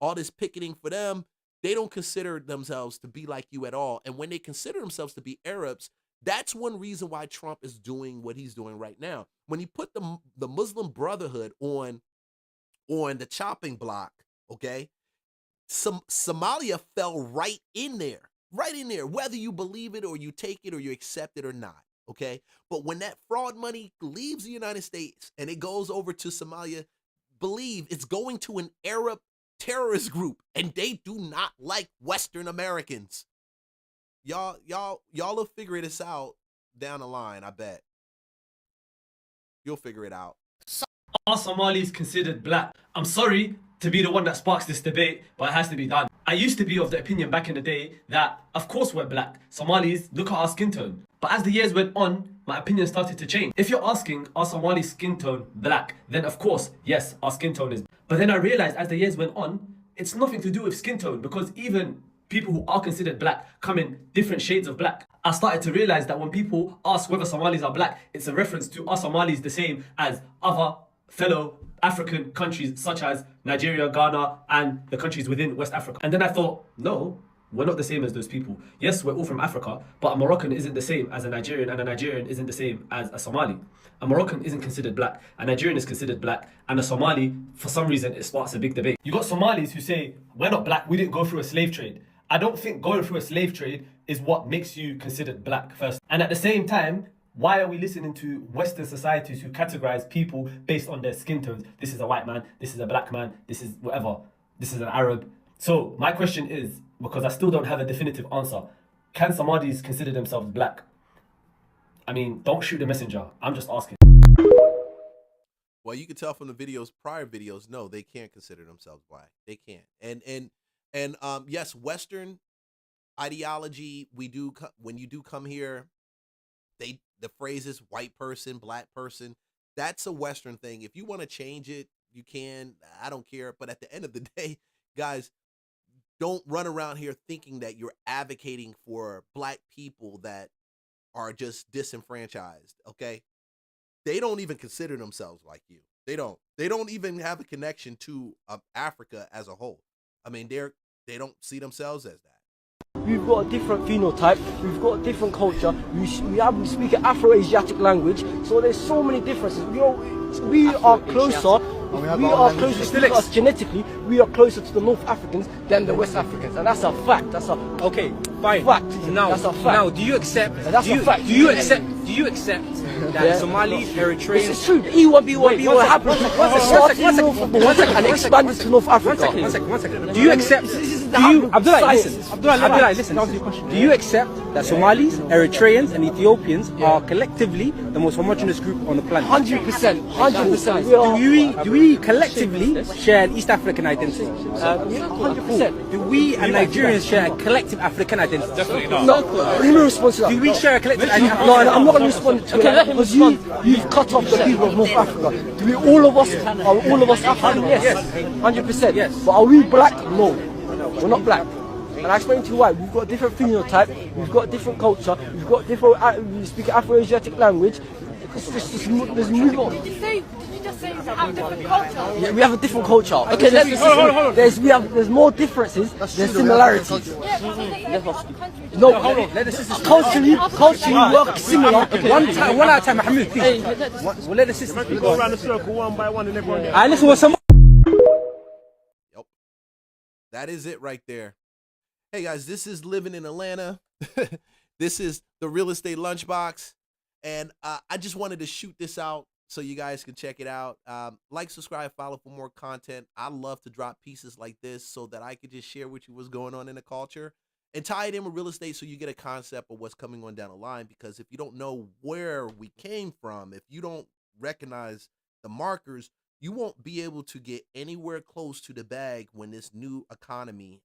All this picketing for them. They don't consider themselves to be like you at all. And when they consider themselves to be Arabs, that's one reason why Trump is doing what he's doing right now. When he put the Muslim Brotherhood on the chopping block, okay, Somalia fell right in there, whether you believe it or you take it or you accept it or not, okay? But when that fraud money leaves the United States and it goes over to Somalia, believe it's going to an Arab terrorist group, and they do not like Western Americans. Y'all will figure this out down the line, I bet. You'll figure it out. Are Somalis considered black? I'm sorry to be the one that sparks this debate, but it has to be done. I used to be of the opinion back in the day that, of course we're black. Somalis, look at our skin tone. But as the years went on, my opinion started to change. If you're asking, are Somali skin tone black? Then of course, yes, our skin tone is. But then I realized as the years went on, it's nothing to do with skin tone because even people who are considered black come in different shades of black. I started to realize that when people ask whether Somalis are black, it's a reference to are Somalis the same as other fellow African countries such as Nigeria, Ghana, and the countries within West Africa. And then I thought, no, we're not the same as those people. Yes, we're all from Africa, but a Moroccan isn't the same as a Nigerian, and a Nigerian isn't the same as a Somali. A Moroccan isn't considered black, a Nigerian is considered black, and a Somali, for some reason, it sparks a big debate. You got Somalis who say, we're not black, we didn't go through a slave trade. I don't think going through a slave trade is what makes you considered black first. And at the same time, why are we listening to Western societies who categorize people based on their skin tones? This is a white man, this is a black man, this is whatever, this is an Arab. So my question is, because I still don't have a definitive answer, can Somalis consider themselves black? I mean, don't shoot the messenger. I'm just asking. Well, you can tell from the prior videos, no, they can't consider themselves black. They can't. And yes, Western ideology, when you do come here, the phrases white person, black person, that's a Western thing. If you want to change it, you can. I don't care. But at the end of the day, guys, don't run around here thinking that you're advocating for black people that are just disenfranchised, okay? They don't even consider themselves like you. They don't even have a connection to Africa as a whole. I mean, they don't see themselves as that. We've got a different phenotype, we've got a different culture, we speak an Afro-Asiatic language, so there's so many differences. We are closer, to us genetically, we are closer to the North Africans than the West Africans, and that's a fact. That's a fine. Fact. Now, that's a fact. Now, do you accept? That's a fact. Do you accept that Somalis, Eritreans? This is true. E1B1B what happened? One second. And expanded to North Africa. One second. Do you accept? Abdullah, listen. Do you accept that Somalis, Eritreans, and Ethiopians are collectively the most homogeneous group on the planet? 100%. Do we collectively share an East African identity? 100%. Do we and Nigerians share a collective African identity? Definitely not. No, let me respond to that. Do we share a collective identity? No, I'm not going to respond to that because you've cut off the people of North Africa. Do we, all of us African? Yes. 100%. Yes. But are we black? No. We're not black. And I explained to you why. We've got a different phenotype, we've got a different culture, we've got different, we speak Afro-Asiatic language. There's move on. Did you just say you have different culture? Yeah, we have a different culture. Okay, hold on. There's more differences than similarities. No, hold on. Let the sisters culturally work similar. Okay, one at a time, Mahmoud, please. We'll let the sisters go around the circle one by one and everyone. I listen with some. Yep. That is it right there. Hey guys, this is Living in Atlanta. This is the Real Estate Lunchbox. And I just wanted to shoot this out so you guys can check it out. Like, subscribe, follow for more content. I love to drop pieces like this so that I could just share with you what's going on in the culture and tie it in with real estate so you get a concept of what's coming on down the line. Because if you don't know where we came from, if you don't recognize the markers, you won't be able to get anywhere close to the bag when this new economy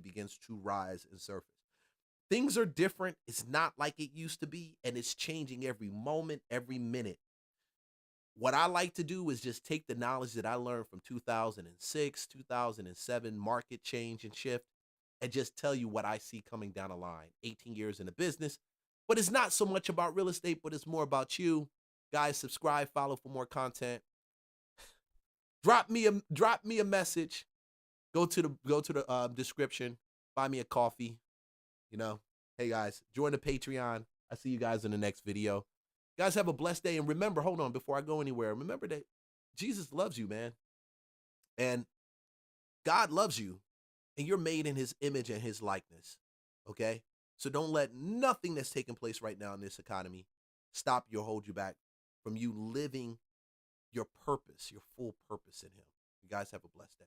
begins to rise and surface. Things are different. It's not like it used to be, and it's changing every moment, every minute. What I like to do is just take the knowledge that I learned from 2006, 2007, market change and shift, and just tell you what I see coming down the line. 18 years in the business, but it's not so much about real estate, but it's more about you. Guys, subscribe, follow for more content. Drop me a message. Go to the description. Buy me a coffee. You know, hey guys, join the Patreon. I see you guys in the next video. You guys have a blessed day. And remember, hold on, before I go anywhere, remember that Jesus loves you, man. And God loves you. And you're made in his image and his likeness. Okay? So don't let nothing that's taking place right now in this economy stop you or hold you back from you living your purpose, your full purpose in him. You guys have a blessed day.